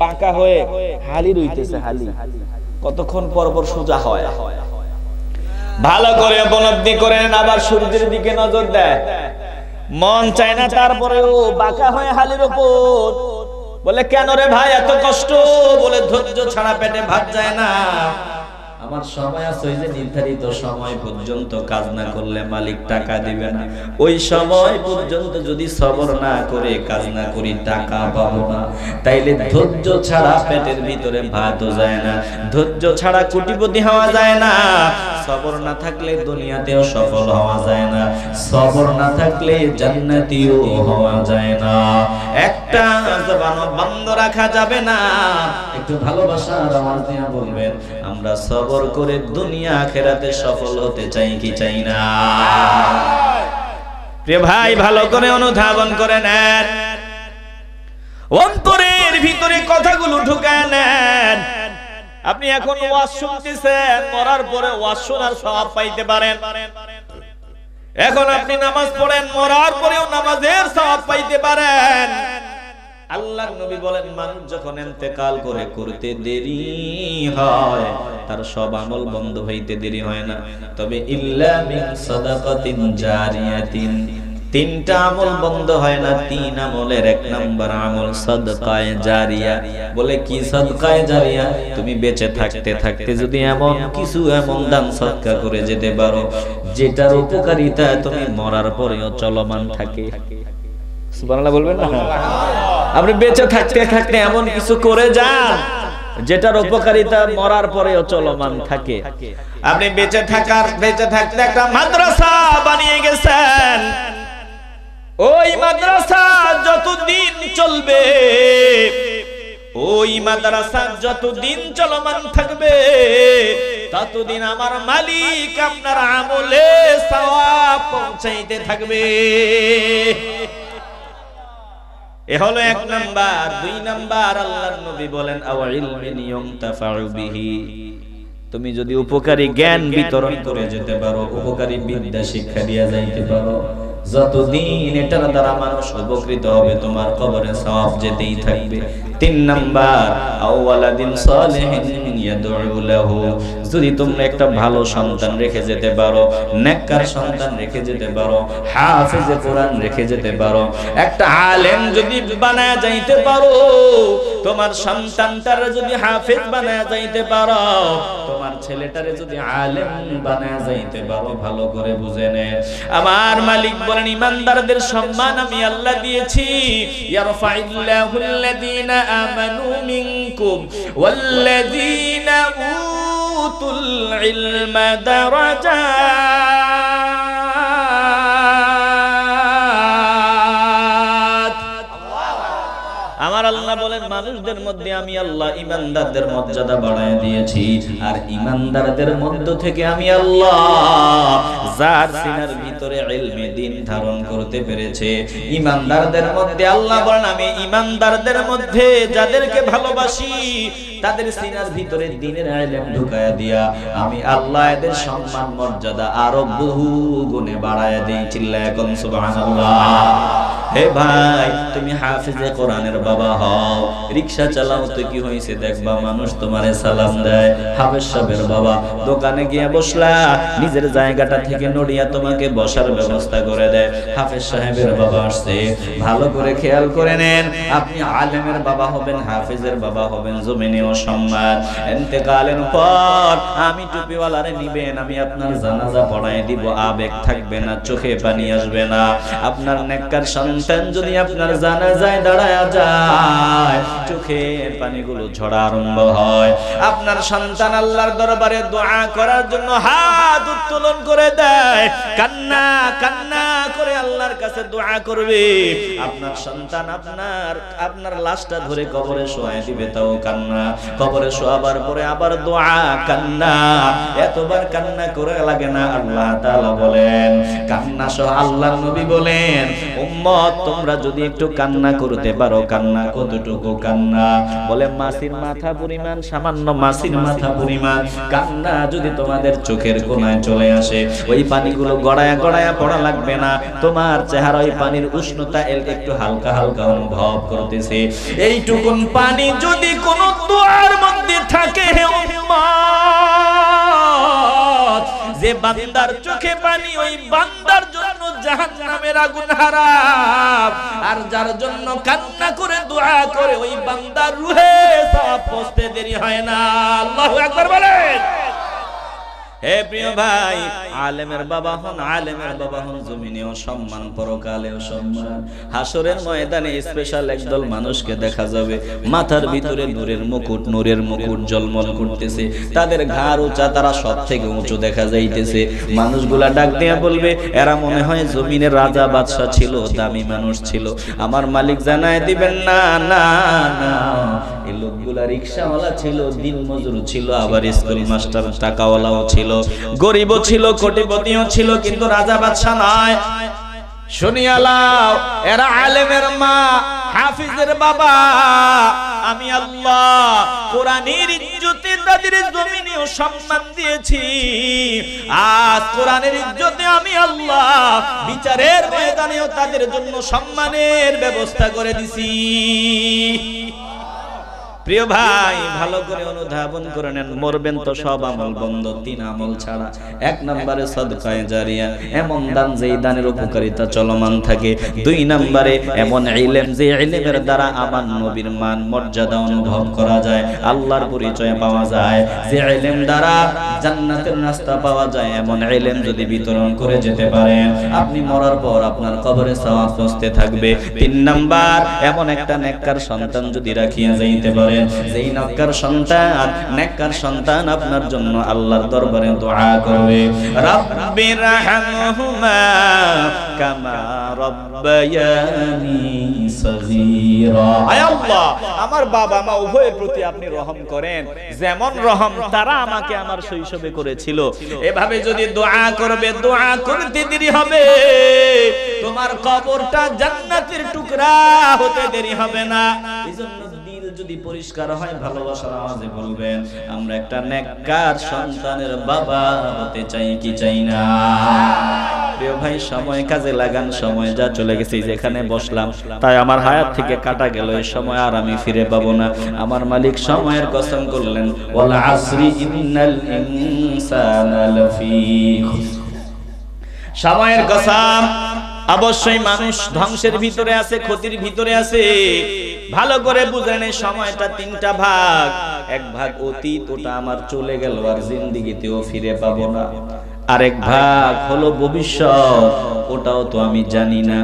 বাঁকা হয়ে হালি রইতেছে, হালি কতক্ষণ পর পর সোজা হয়। ভালো করে উপলব্ধি করেন, আবার সূর্যের দিকে নজর দেয়, মন চায় না, তারপরেও বাঁকা হয়ে হালির উপর। বলে কেন রে ভাই এত কষ্ট? বলে ধৈর্য ছাড়া পেটে ভাত যায় না। আমার সময় আছে, ওই যে নির্ধারিত সময় পর্যন্ত কাজ না করলে মালিক টাকা দিবে না। ওই সময় পর্যন্ত যদি সবর না করে কাজ না করি টাকা পাবো না। তাইলে ধৈর্য ছাড়া পেটের ভিতরে ভাতও যায় না, ধৈর্য ছাড়া কোটিপতি হওয়া যায় না। সবর না থাকলে দুনিয়াতেও সফল হওয়া যায় না, সবর না থাকলে জান্নাতীও হওয়া যায় না। একটা জবানও বন্ধ রাখা যাবে না। একটু ভালোবাসার আওয়াজ দিয়ে বলবেন আমরা সবর করে দুনিয়া আখিরাতে সফল হতে চাই কি চাই না? প্রিয় ভাই, ভালো করে অনুধাবন করে নেন, অন্তরের ভিতরে কথাগুলো ঢুকায় নেন। আপনি এখন ওয়াজ শুনতেছেন, মরার পরে ওয়াজ শোনার সওয়াব পাইতে পারেন। এখন আপনি নামাজ পড়েন, মরার পরেও নামাজের সওয়াব পাইতে পারেন। আল্লাহর নবী বলেন মানুষ যখন ইন্তেকাল করে করতে দেরি হয়, তার সব আমল বন্ধ হইতে দেরি হয় না, তবে ইল্লা মিন সাদাকাতিন জারিয়াতিন, তিনটা আমল বন্ধ হয় না, তিন আমলের এক নাম্বার আমল সাদকায়ে জারিয়া। বলে কি সাদকায়ে জারিয়া? তুমি বেঁচে থাকতে থাকতে যদি এমন কিছু এমন দান সদকা করে যেতে পারো যেটার উপকারিতা তুমি মরার পরেও চলমান থাকে। সুবহানাল্লাহ বলবেন না? আপনি বেঁচে থাকতে থাকতে এমন কিছু করে যান যেটার উপকারিতা মরার পরেও চলমান থাকে। আপনি বেঁচে থাকতে একটা মাদ্রাসা বানিয়ে গেছেন, ওই মাদ্রাসা যতদিন চলবে, ওই মাদ্রাসা যতদিন চলমান থাকবে ততদিন আমার মালিক আপনার আমলে সওয়াব পৌঁছাইতে থাকবে। এ হলো এক নাম্বার। দুই নাম্বার, আল্লাহর নবী বলেন আও ইলমিন ইউনতাফাউ বিহি। তুমি যদি উপকারী জ্ঞান বিতরণ করে যেতে পারো, উপকারী বিদ্যা শিক্ষা দিয়ে যাইতে পারো, যতদিন এটার দ্বারা মানুষ উপকৃত হবে তোমার কবরে সওয়াব যেতেই থাকবে। তিন নাম্বার, আও ওয়ালাদিন সালিহিন ইয়াদউ লাহু। যদি তোমরা একটা ভালো সন্তান রেখে যেতে পারো, নেককার সন্তান রেখে যেতে পারো, হাফেজে কোরআন রেখে যেতে পারো, একটা আলেম যদি বানায়া যাইতে পারো, তোমার সন্তানটারে যদি হাফেজ বানায়া যাইতে পারো, তোমার ছেলেটারে যদি আলেম বানায়া যাইতে পারো, ভালো করে বুঝে নে। আমার মালিক বলেন ইমানদারদের সম্মান আমি আল্লাহ দিয়েছি। ইয়ারফাইল্লাহুল্লাযীনা আমানু মিনকুম ওয়াল্লাযীনা উতুল ইলমা দারাজাত। আমার আল্লাহ বলেন মানুষদের মধ্যে আমি আল্লাহ ইমানদারদের মর্যাদা বাড়ায় দিয়েছি, আর ইমানদারদের মধ্য থেকে আমি আল্লাহ যার সিনার ভিতরে ইলমে দ্বীন ধারণ করতে পেরেছে, ইমানদারদের মধ্যে আল্লাহ বলেন আমি ইমানদারদের মধ্যে যাদেরকে ভালোবাসি তাদের সিনার ভিতরে দ্বীনের ইলম ঢুকায়া দিয়া আমি আল্লাহ এদের সম্মান মর্যাদা আরো বহু গুণে বাড়ায় দেই। চিল্লায়া এখন সুবহানাল্লাহ। হে ভাই, তুমি হাফেজে কোরআনের বাবা হও, রিকশা চালাও তো কি হয়েছে দেখবা মানুষ তোমারে সালাম দেয়। হাফেজ সাহেবের বাবা, দোকানে গিয়ে বসলা, নিজের জায়গাটা থেকে নড়িয়া তোমাকে বসার ব্যবস্থা করে দেয়। হাফেজ সাহেবের বাবা আসছে, ভালো করে খেয়াল করে নেন, আপনি আলেমের বাবা হবেন, হাফেজের বাবা হবেন, জমিনেও সম্মান। ইন্তেকালের পর আমি টুপিওয়ালারে নিবেন, আমি আপনার জানাজা পড়ায় দিব, আবেগ থাকবে না, চোখে পানি আসবে না। আপনার নেককার সন্তান যদি আপনার জানাজায় দাঁড়ায় যায়, চোখের পানিগুলো ঝরা আরম্ভ হয়। আপনার সন্তান আল্লাহর দরবারে দোয়া করার জন্য হাত উত্তোলন করে দেয়, কান্না কান্না করে আল্লাহর কাছে দোয়া করবে। আপনার সন্তান আপনার লাশটা ধরে কবরে শোয়ায় দিবে, তাও কান্না। কবরে শোয়াবার পরে আবার দোয়া, কান্না। এতবার কান্না করে লাগে না? আল্লাহ তাআলা বলেন কান্না সহ, আল্লাহর নবী বলেন উম্মত তোমরা যদি একটু কান্না করতে পারো, কান্না কতটুকু কান্না? বলে মাছির মাথা পরিমাণ, সামান্য মাছির মাথা পরিমাণ কান্না যদি তোমাদের চোখের কোণায় চলে আসে, ওই পানিগুলো গড়ায়া গড়ায়া পড়া লাগবে না, তোমার চেহারা ওই পানির উষ্ণতা একটু হালকা হালকা অনুভব করতেছে। এইটুকুন পানি যদি কোন দোয়ার মধ্যে থাকে, হে উম্মত, যে বান্দার চোখে পানি, ওই বান্দার জন্য জাহান্নামের আগুন হারাম। আর যার জন্য কান্না করে দোয়া করে, ওই বান্দার রূহে সওয়াব পৌঁছতে দেরি হয় না। আল্লাহু আকবার বলেন। হে প্রিয় ভাই, আলেমের বাবা হন, আলেমের বাবা হন, জমিনেও সম্মান, পরকালেও সম্মান। হাসরের ময়দানে স্পেশাল একদল মানুষকে দেখা যাবে, মাথার ভিতরে নূরের মুকুট ঝলমল করতেছে, তাদের ঘাড় উঁচা, তারা সব থেকে উঁচু দেখা যাইতেছে। মানুষগুলা ডাক দিয়া বলবে এরা মনে হয় জমিনের রাজা বাদশা ছিল, দামি মানুষ ছিল। আমার মালিক জানায় দিবেন না না না, এই লোকগুলা রিকশাওয়ালা ছিল, দিন মজুর ছিল, আবার স্কুল মাস্টার, টাকাওয়ালাও ছিল, গরিবও ছিল, কোটিপতিও ছিল, কিন্তু রাজা বাদশা নয়। শুনিয়া লাও, এরা আলেমের মা, হাফিজের বাবা। আমি আল্লাহ কোরআনের ইজ্জতে তাদের জমিনেও সম্মান দিয়েছি, আজ কোরআনের ইজ্জতে আমি আল্লাহ বিচারের ময়দানেও তাদের জন্য সম্মানের ব্যবস্থা করে দিছি। প্রিয় ভাই, ভালো করে অনুধাবন করে নেন, মরবেন তো সব আমল বন্ধ, 3 আমল ছাড়া। 1 নম্বরে সাদকায়ে জারিয়া, এমন দান যেই দানের উপকারিতা চলমান থাকে। 2 নম্বরে এমন ইলম যে ইলমের দ্বারা আমার নবীর মান মর্যাদা অনুভব করা যায়, আল্লাহর পরিচয় পাওয়া যায়, যে ইলম দ্বারা জান্নাতের রাস্তা পাওয়া যায়, এমন ইলম যদি বিতরণ করে যেতে পারেন, আপনি মরার পর আপনার কবরে সওয়াব পৌঁছতে থাকবে। 3 নাম্বার, এমন একটা নেককার সন্তান যদি রাখিয়া যাইতে পারেন, যেই নেককার সন্তান আপনার জন্য আল্লাহর দরবারে দোয়া করবে, রাব্বির হামহুমা কামা রাব্বায়ানি সগীরা। আয় আল্লাহ, আমার বাবা মা উভয়ের প্রতি আপনি রহম করেন, যেমন রহম তারা আমাকে আমার শৈশবে করেছিল। এভাবে যদি দোয়া করবে, দোয়া করতে দেরি হবে, তোমার কবরটা জান্নাতের টুকরা হতে দেরি হবে না। এজন্য দিল যদি পরিষ্কার হয়, ভালোবাসার আওয়াজে বলবেন, আমরা একটা নেককার সন্তানের বাবা হতে চাই কি চাই না? প্রিয় ভাই, সময় কাজে লাগান, সময় যা চলে গেছে, যেখানে বসলাম তাই আমার হায়াত থেকে কাটা গেল, এই সময় আর আমি ফিরে পাবো না। আমার মালিক সময়ের কসম করলেন, ওয়াল আসরি ইন্নাল ইনসানা লাফি খুসর। সময়ের কসম, অবশ্যই মানুষ ধ্বংসের ভিতরে আছে, ক্ষতির ভিতরে আছে। ভালো করে বুঝেন, এই সময়টা 3টা ভাগ। 1 ভাগ অতীত, ওটা আমার চলে গেল, আর জিন্দেগিতেও ফিরে পাবো না। আরেক ভাগ হলো ভবিষ্যৎ, ওটাও তো আমি জানি না।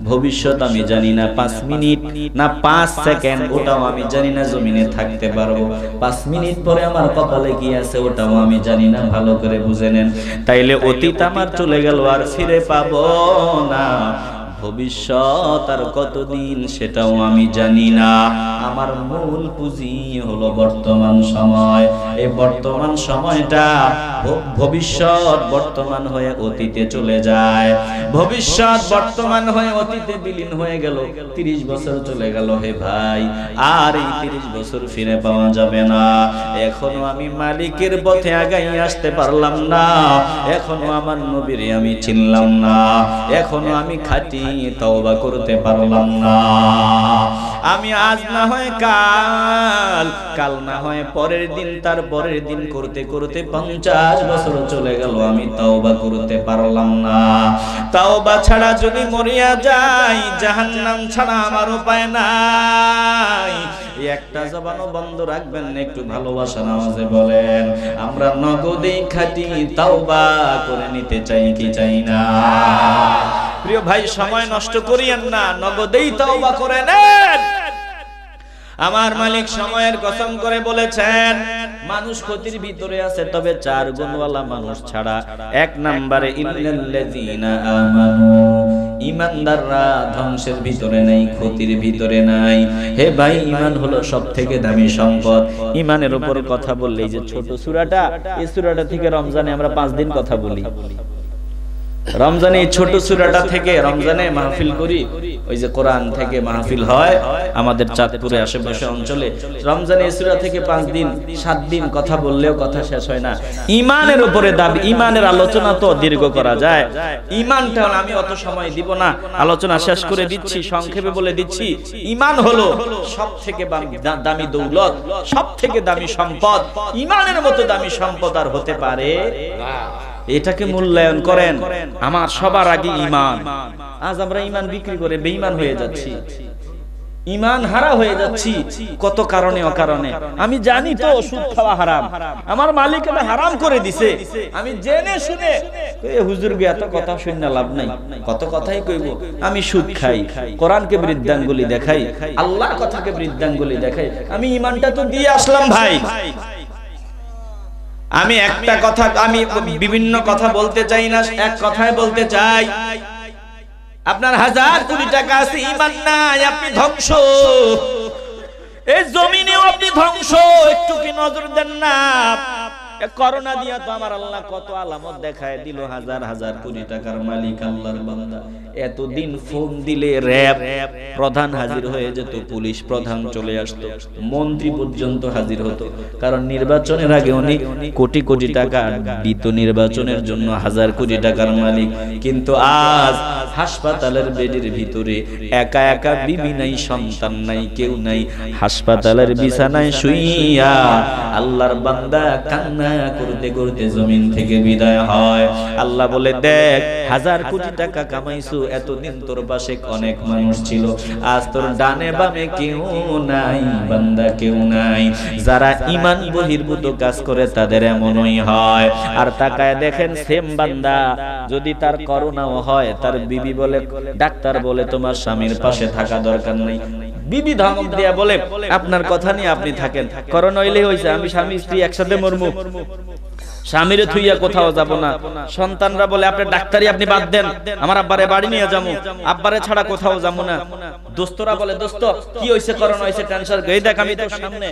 ভবিষ্যৎ আমি জানি না, 5 মিনিট না 5 সেকেন্ড, ওটাও আমি জানি না জমিনে থাকতে পারবো। 5 মিনিট পরে আমার কপালে কি আছে, ওটাও আমি জানি না। ভালো করে বুঝে নেন, তাইলে অতীত আমার চলে গেল, আর ফিরে পাবো না। ভবিষ্যৎ আর কতদিন সেটাও আমি জানি না। আমার মূল পুঁজি হলো বর্তমান সময়। এই বর্তমান সময়টা ভবিষ্যৎ বর্তমান হয়ে অতীতে চলে যায়, ভবিষ্যৎ বর্তমান হয়ে অতীতে বিলীন হয়ে গেল। 30 বছর চলে গেল হে ভাই, আর এই 30 বছর ফিরে পাওয়া যাবে না। এখনো আমি মালিকের পথে আগাই আসতে পারলাম না, এখনো আমার নবীরে আমি চিনলাম না, এখনো আমি খাঁটি তওবা করতে পারলাম না। আমি আজ না হয় কাল, কাল না হয় পরের দিন, তার পরের দিন করতে করতে 50 বছর চলে গেল, আমি তওবা করতে পারলাম না। তওবা ছাড়া যদি মরিয়া যাই, জাহান্নাম ছাড়া আমার উপায় নাই। একটা জবানও বন্ধ রাখবেন না, একটু ভালোবাসার আওয়াজে বলেন, আমরা নগদেই খাঁটি তওবা করে নিতে চাই কি চাই না? প্রিয় ভাই, সময় নষ্ট করিয়েন না, নগদেই তওবা করে নেন। আমার মালিক সময়ের কসম করে বলেছেন, মানুষ ক্ষতির ভিতরে আছে, তবে 4 গুণওয়ালা মানুষ ছাড়া। 1 নম্বরে ইল্লাল্লাযীনা আমানু, ঈমানদাররা ধ্বংসের ভিতরে নাই, ক্ষতির ভিতরে নাই। হে ভাই, ঈমান হলো সবথেকে দামি সম্পদ। ঈমানের উপর কথা বললে, এই যে ছোট সূরাটা, এই সূরাটা থেকে রমজানে আমরা 5 দিন কথা বলি। রমজানে এই ছোট সূরাটা থেকে রমজানে মাহফিল করি। ওই যে কোরআন থেকে মাহফিল হয় আমাদের চাঁদপুরে আশেপাশে অঞ্চলে, রমজানে এই সূরা থেকে 5 দিন 7 দিন কথা বললেও কথা শেষ হয় না। ঈমানের উপরে দাবি, ঈমানের আলোচনা তো দীর্ঘ করা যায়। ঈমানটা আমি অত সময় দিব না, আলোচনা শেষ করে দিচ্ছি, সংক্ষেপে বলে দিচ্ছি। ঈমান হলো সবথেকে দামি দৌলত, সবথেকে দামি সম্পদ। ঈমানের মতো দামি সম্পদ আর হতে পারে না। এটাকে মূল্যায়ন করেন। আমার সবার আগে ঈমান। আজ আমরা ঈমান বিক্রি করে বেঈমান হয়ে যাচ্ছি, ঈমান হারা হয়ে যাচ্ছি, কত কারণে অকারণে। আমি জানি তো সুদ খাওয়া হারাম, আমার মালিক এটা হারাম করে দিছে, আমি জেনে শুনে হুজুর গিয়া তো কথা শুনে লাভ নাই, কত কথাই কইব। আমি সুদ খাই, কোরআনকে বৃদ্ধাঙ্গুলি দেখাই, আল্লাহর কথাকে বৃদ্ধাঙ্গুলি দেখাই, আমি ঈমানটা তো দিয়ে আসলাম ভাই। আমি একটা কথা, আমি বিভিন্ন কথা বলতে চাই না, এক কথাই বলতে চাই। আপনার 1000 কোটি টাকা আছে, ঈমান নাই, আপনি ধ্বংস। এই জমিনেও আপনি ধ্বংস, একটু কি নজর দেন না? করোনা দিয়া তো আমার আল্লাহ কত আলামত দেখায় দিল। 1000 কোটি টাকার মালিক আল্লাহর বান্দা। এতদিন ফোন দিলে র‍্যাব প্রধান হাজির হয়ে যেত, পুলিশ প্রধান চলে আসতো, মন্ত্রী পর্যন্ত হাজির হতো, কারণ নির্বাচনের আগে উনি কোটি কোটি টাকা দিত নির্বাচনের জন্য, 1000 কোটি টাকার মালিক। কিন্তু আজ হাসপাতালের বেডের ভিতরে একা একা, বিবি নাই, সন্তান নাই, কেউ নাই, হাসপাতালের বিছানায় শুইয়া আল্লাহর বান্দা কান্না করতে করতে জমিন থেকে বিদায় হয়। আল্লাহ বলে, দেখ, 1000 কোটি টাকা কামাইছো, এতদিন তোর পাশে অনেক মানুষ ছিল, আজ তোর ডানে বামে কেউ নাই, বান্দা কেউ নাই। যারা ঈমান বহির্ভূত কাজ করে তাদের এমনই হয়। আর তাকায় দেখেন, সেম বান্দা যদি তার করোনাও হয়, তার বিবি বলে, ডাক্তার বলে তোমার স্বামীর পাশে থাকা দরকার নাই, বিবি ধমক দিয়া বলে আপনার কথা নিয়ে আপনি থাকেন, করোনা হইলে হইছে, আমি স্বামী স্ত্রী একসাথে মরমু, স্বামীরে থুইয়া কোথাও যাব না। সন্তানরা বলে আপনি ডাক্তারি আপনি বাদ দেন, আমার আব্বারে বাড়ি নিয়ে যাবো, আব্বারে ছাড়া কোথাও যাবো না। দোস্তরা বলে, দোস্ত কি হইছে, করোনা হইছে, টেনশন, এই দেখ আমি তোর সামনে।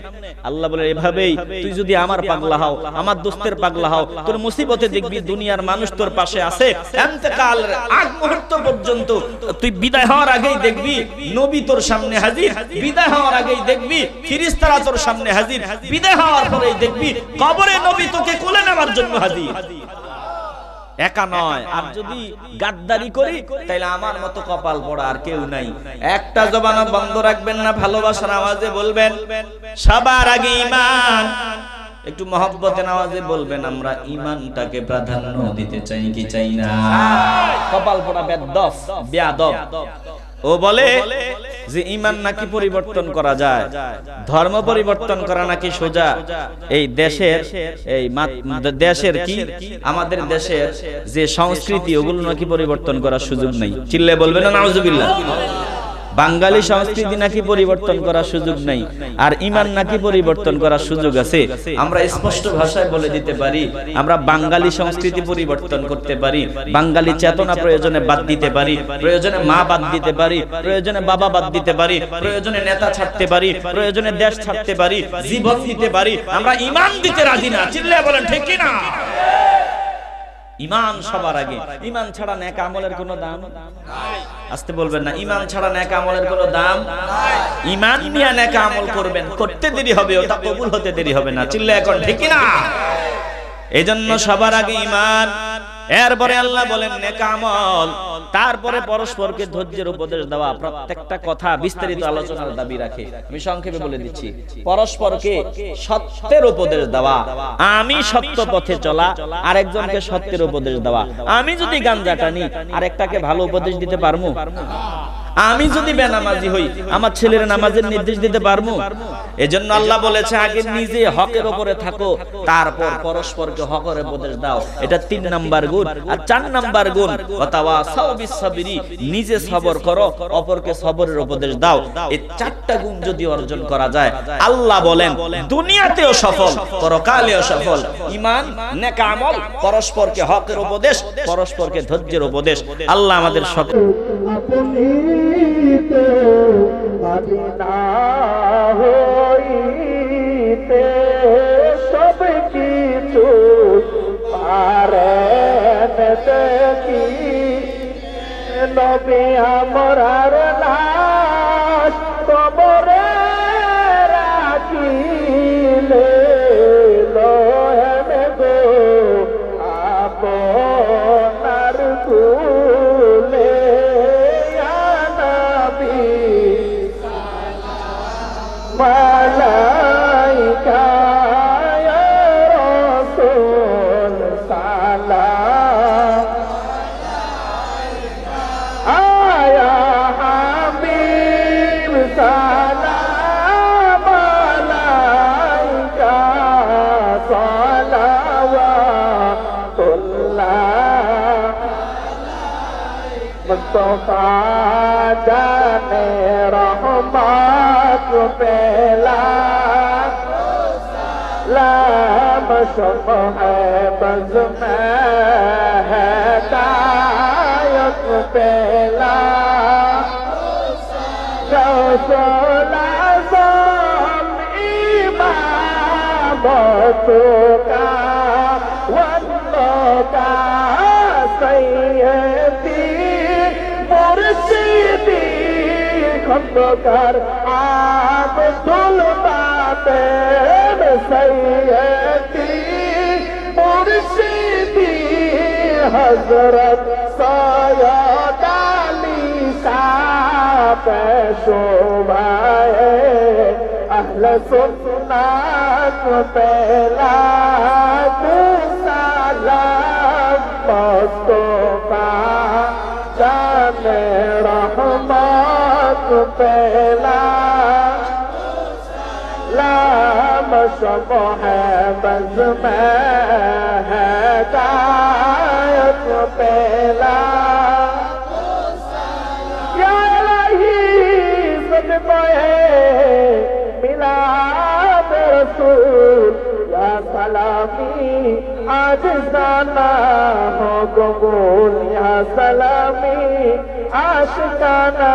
আল্লাহ বলে, এভাবেই তুই যদি আমার পাগলা হও, আমার দোস্তের পাগলা হও, তোর মুসিবতে দেখবি দুনিয়ার মানুষ তোর পাশে আছে, ইন্তেকালের আগ মুহূর্ত পর্যন্ত, তুই বিদায় হওয়ার আগেই দেখবি নবী তোর সামনে হাজির, বিদায় হওয়ার আগেই দেখবি ফেরেশতারা তোর সামনে হাজির, বিদায় হওয়ার পরেই দেখবি কবরে নবী তোকে কোলে নেওয়ার জন্য হাজির। একা নয়। আর যদি গাদ্দারি করি তাহলে আমার মতো কপাল পড়া আর কেউ নাই। একটা জবান বন্ধ রাখবেন না, ভালোবাসার আওয়াজে বলবেন সবার আগে ঈমান। একটু মহব্বতের আওয়াজে বলবেন আমরা ঈমানটাকে প্রাধান্য দিতে চাই কি চাই না? কপাল পড়া বেয়াদব। ও বলে যে ঈমান নাকি পরিবর্তন করা যায়, ধর্ম পরিবর্তন করা নাকি সোজা। এই দেশের কি আমাদের দেশের যে সংস্কৃতি, ওগুলো নাকি পরিবর্তন করার সুযোগ নাই। চিল্লে বলবেন না নাউজুবিল্লাহ। বাঙালি সংস্কৃতি নাকি পরিবর্তন করার সুযোগ নাই, আর ঈমান নাকি পরিবর্তন করার সুযোগ আছে। আমরা স্পষ্ট ভাষায় বলে দিতে পারি, আমরা বাঙালি সংস্কৃতি পরিবর্তন করতে পারি, বাঙালি চেতনা প্রয়োজনে বাদ দিতে পারি, প্রয়োজনে মা বাদ দিতে পারি, প্রয়োজনে বাবা বাদ দিতে পারি, প্রয়োজনে নেতা ছাড়তে পারি, প্রয়োজনে দেশ ছাড়তে পারি, জীবন দিতে পারি। আমরা ঈমান দিতে রাজি না। চিল্লায় বলেন ঠিক কি না? ঈমান সবার আগে। ঈমান ছাড়া নেক আমলের কোনো দাম নাই। আস্তে বলবেন না, ঈমান ছাড়া নেক আমলের কোনো দাম নাই। ঈমান নিয়ে নেক আমল করবেন, করতে দেরি হবে, ওটা কবুল হতে দেরি হবে না। চিল্লায় এখন ঠিক কি না? এজন্য সবার আগে ঈমান, এরপরে আল্লাহ বলেন নেক আমল, তারপরে পরস্পরকে ধৈর্যের উপদেশ দেওয়া। প্রত্যেকটা কথা বিস্তারিত আলোচনার দাবি রাখে। আমি সংক্ষেপে বলে দিচ্ছি, পরস্পরকে সত্যের উপদেশ দেওয়া, আমি সত্য পথে চলা, আরেকজনকে সত্যের উপদেশ দেওয়া। আমি যদি গাঞ্জা টানি আরেকটাকে ভালো উপদেশ দিতে পারবো? আমি যদি বেনামাজি হই আমার ছেলের নামাজের নির্দেশ দিতে পারবো? এজন্য আল্লাহ বলেছে আগে নিজে হকের উপরে থাকো, তারপর পরস্পরকে হকের উপদেশ দাও। এটা 3 নাম্বার গুণ। আর 4 নাম্বার গুণ, ওয়াতাওয়াসাউ বিস-সাবরি, নিজে সবর করো, অপরকে সবরের উপদেশ দাও। এই 4টা গুণ যদি অর্জন করা যায়, আল্লাহ বলেন দুনিয়াতেও সফল, পরকালেও সফল। ঈমান, নেক আমল, পরস্পরকে হকের উপদেশ, পরস্পরকে ধৈর্যের উপদেশ। আল্লাহ আমাদের সকল হইতে সব কিছু পারেন দেখি, নবী আমরার লাশ কবরে রাখিলে লহেন গো আপনার কুলে। মালাইকা ইয়া রাসূল সালাম, আয়া হাবিব সালাম আলাইকা সালাওয়াতুল্লাহ। মুস্তাফা জানে রহমত পেলা, लाम शुभ है बज़ में हिदायत पेला, रसूल आज़म इमामत का वन्नो का सैयदी मुर्शिदी खंडकर आब्दुल बातेन सैयदी मुर्शिदी हजरत सैयद अली का पेशवाए अहले सुन्नत पहला सलाम मुस्तफा जाने रहमत पहला लाम शब है बज़ में है गायत पहला या इलाही सदक़े मिलाद रसूल या सलामी आज जाना हो कबूल या सलामी आशिकाना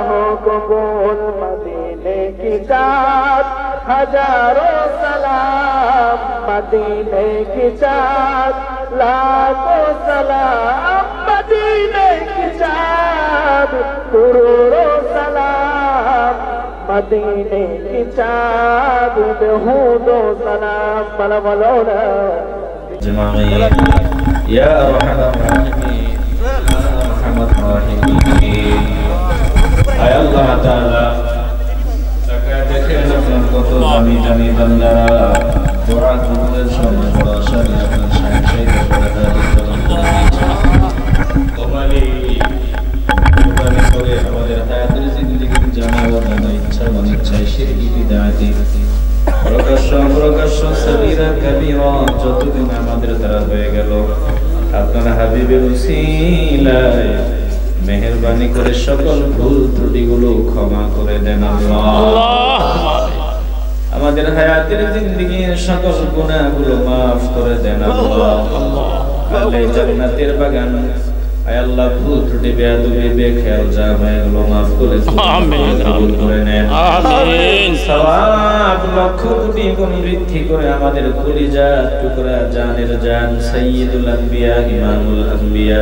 हो कबूल मदीने की जात हजारों सलाम मदीने की जात लाखों सलाम मदीने की जात करोड़ों सलाम मदीने की जात बेहूदों सलाम बलवलोना जमाई या रहमान रहीम रहमत रहीम आय अल्लाह ताआला তাকে দেখেন আপনার কত দামি দামি বান্দারা দোয়া কবুলের সময় বড় আশায় আপনার সাহায্য করে করে আমাদের হায়াতের জিন্দেগির জানা ও জানা ইচ্ছা অনিচ্ছায় শিরকি বিদআতি প্রকাশ্য সগীরা কবিরা যতদিন আমাদের দ্বারা হয়ে গেল আপনার হাবিবের উসিলায় মেহেরবানি করে সকল ভুল ত্রুটিগুলো ক্ষমা করে দেন আল্লাহ আমাদের হায়াতের জিন্দেগির সকল গুনাহগুলো maaf করে দেন আল্লাহ আল্লাহ জান্নাতের বাগান আয় আল্লাহ ভুল ত্রুটি বেয়াদবি বেখেয়াল যা হয় এগুলো maaf করে আমিন কবুল করে নেন আমিন সওয়াব লক্ষ কোটি গুণ বৃদ্ধি করে আমাদের কলিজা টুকরা জানের জান সাইয়্যিদুল আম্বিয়া ইমামুল আম্বিয়া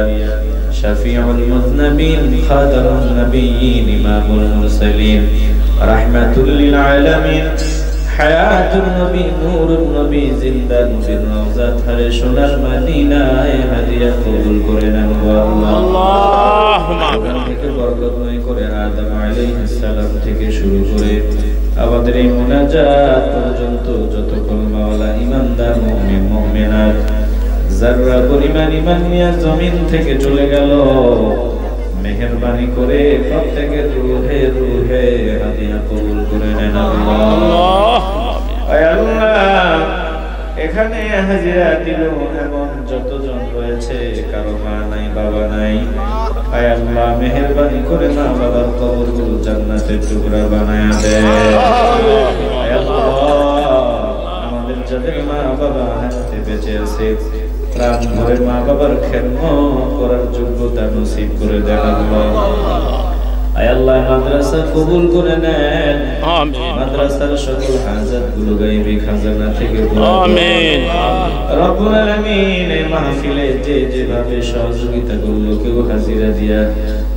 شفيع المذنبين خاتم النبيين إمام المرسلين رحمة للعالمين حياة النبي نور النبي زندة في الروضة هرشنا المدينة هدية قبول كرنا اللهم থেকে বরকতময় করে আদম আলাইহিস সালাম থেকে শুরু করে আমাদের এই মুনাজাত পর্যন্ত যতক্ষণ মাওলা ঈমানদার মুমিন মুমিনাত যারা পরিমাণ ঈমান নিয়ে জমিন থেকে চলে গেল মেহেরবানি করে প্রত্যেকের রূহে রূহে হাদিয়া কবুল করে নেন আল্লাহ আয় আল্লাহ এখানে হাজিরা দিল এমন যতজন রয়েছে কারো মা নাই বাবা নাই আয় আল্লাহ মেহেরবানি করে মা বাবার কবরগুলো জান্নাতের টুকরা বানায়া দেন আয় আল্লাহ আমাদের যাদের মা বাবা হায়াতে বেঁচে আছে প্রাণ ভরে মা বাবার খেদমত করার যোগ্যতা নসিব করে দেন আল্লাহ আয় আল্লাহ মাদ্রাসা কবুল করে নেন আমিন মাদ্রাসার সকল হাজাতগুলো গায়বী খাজানা থেকে আমিন রব্বুল আলামিন এই মাহফিলে যে যেভাবে সহযোগিতা করলো কেউ হাজিরা দিয়া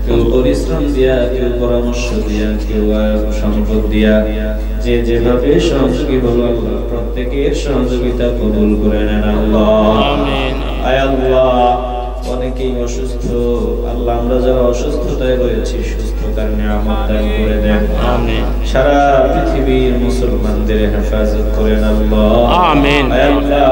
কেউ পরিশ্রম দিয়া কেউ পরামর্শ দিয়া কেউ সম্পদ দিয়া যে যেভাবে সহযোগী হলো আল্লাহ প্রত্যেকের সহযোগিতা কবুল করে নেন আল্লাহ আমিন আয় আল্লাহ অনেকেই অসুস্থ আল্লাহ আমরা যারা অসুস্থতায় রয়েছি সুস্থতার নিয়ামত দান করে দেন আমিন সারা পৃথিবীর মুসলমানদের হেফাজত করেন আল্লাহ আমিন আল্লাহ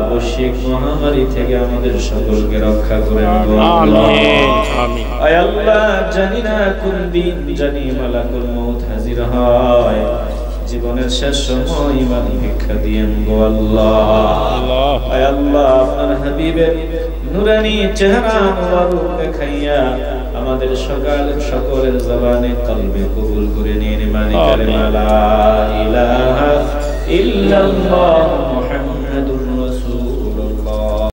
বৈশ্বিক মহামারী থেকে আমাদের সকলকে রক্ষা করেন আমিন আমিন আয় আল্লাহ জানি না কোন দিন জানি মালাকুল মউত হাজির হয় জীবনের শেষ সময় ঈমান ভিক্ষা দিয়েন গো আল্লাহ আয় আল্লাহ আপনার হাবিবের নুরানি চেহারা মুবারক দেখাইয়া আমাদের সকলের জবানে কলবে কবুল করে নিন মালিক লা ইলাহা ইল্লাল্লাহ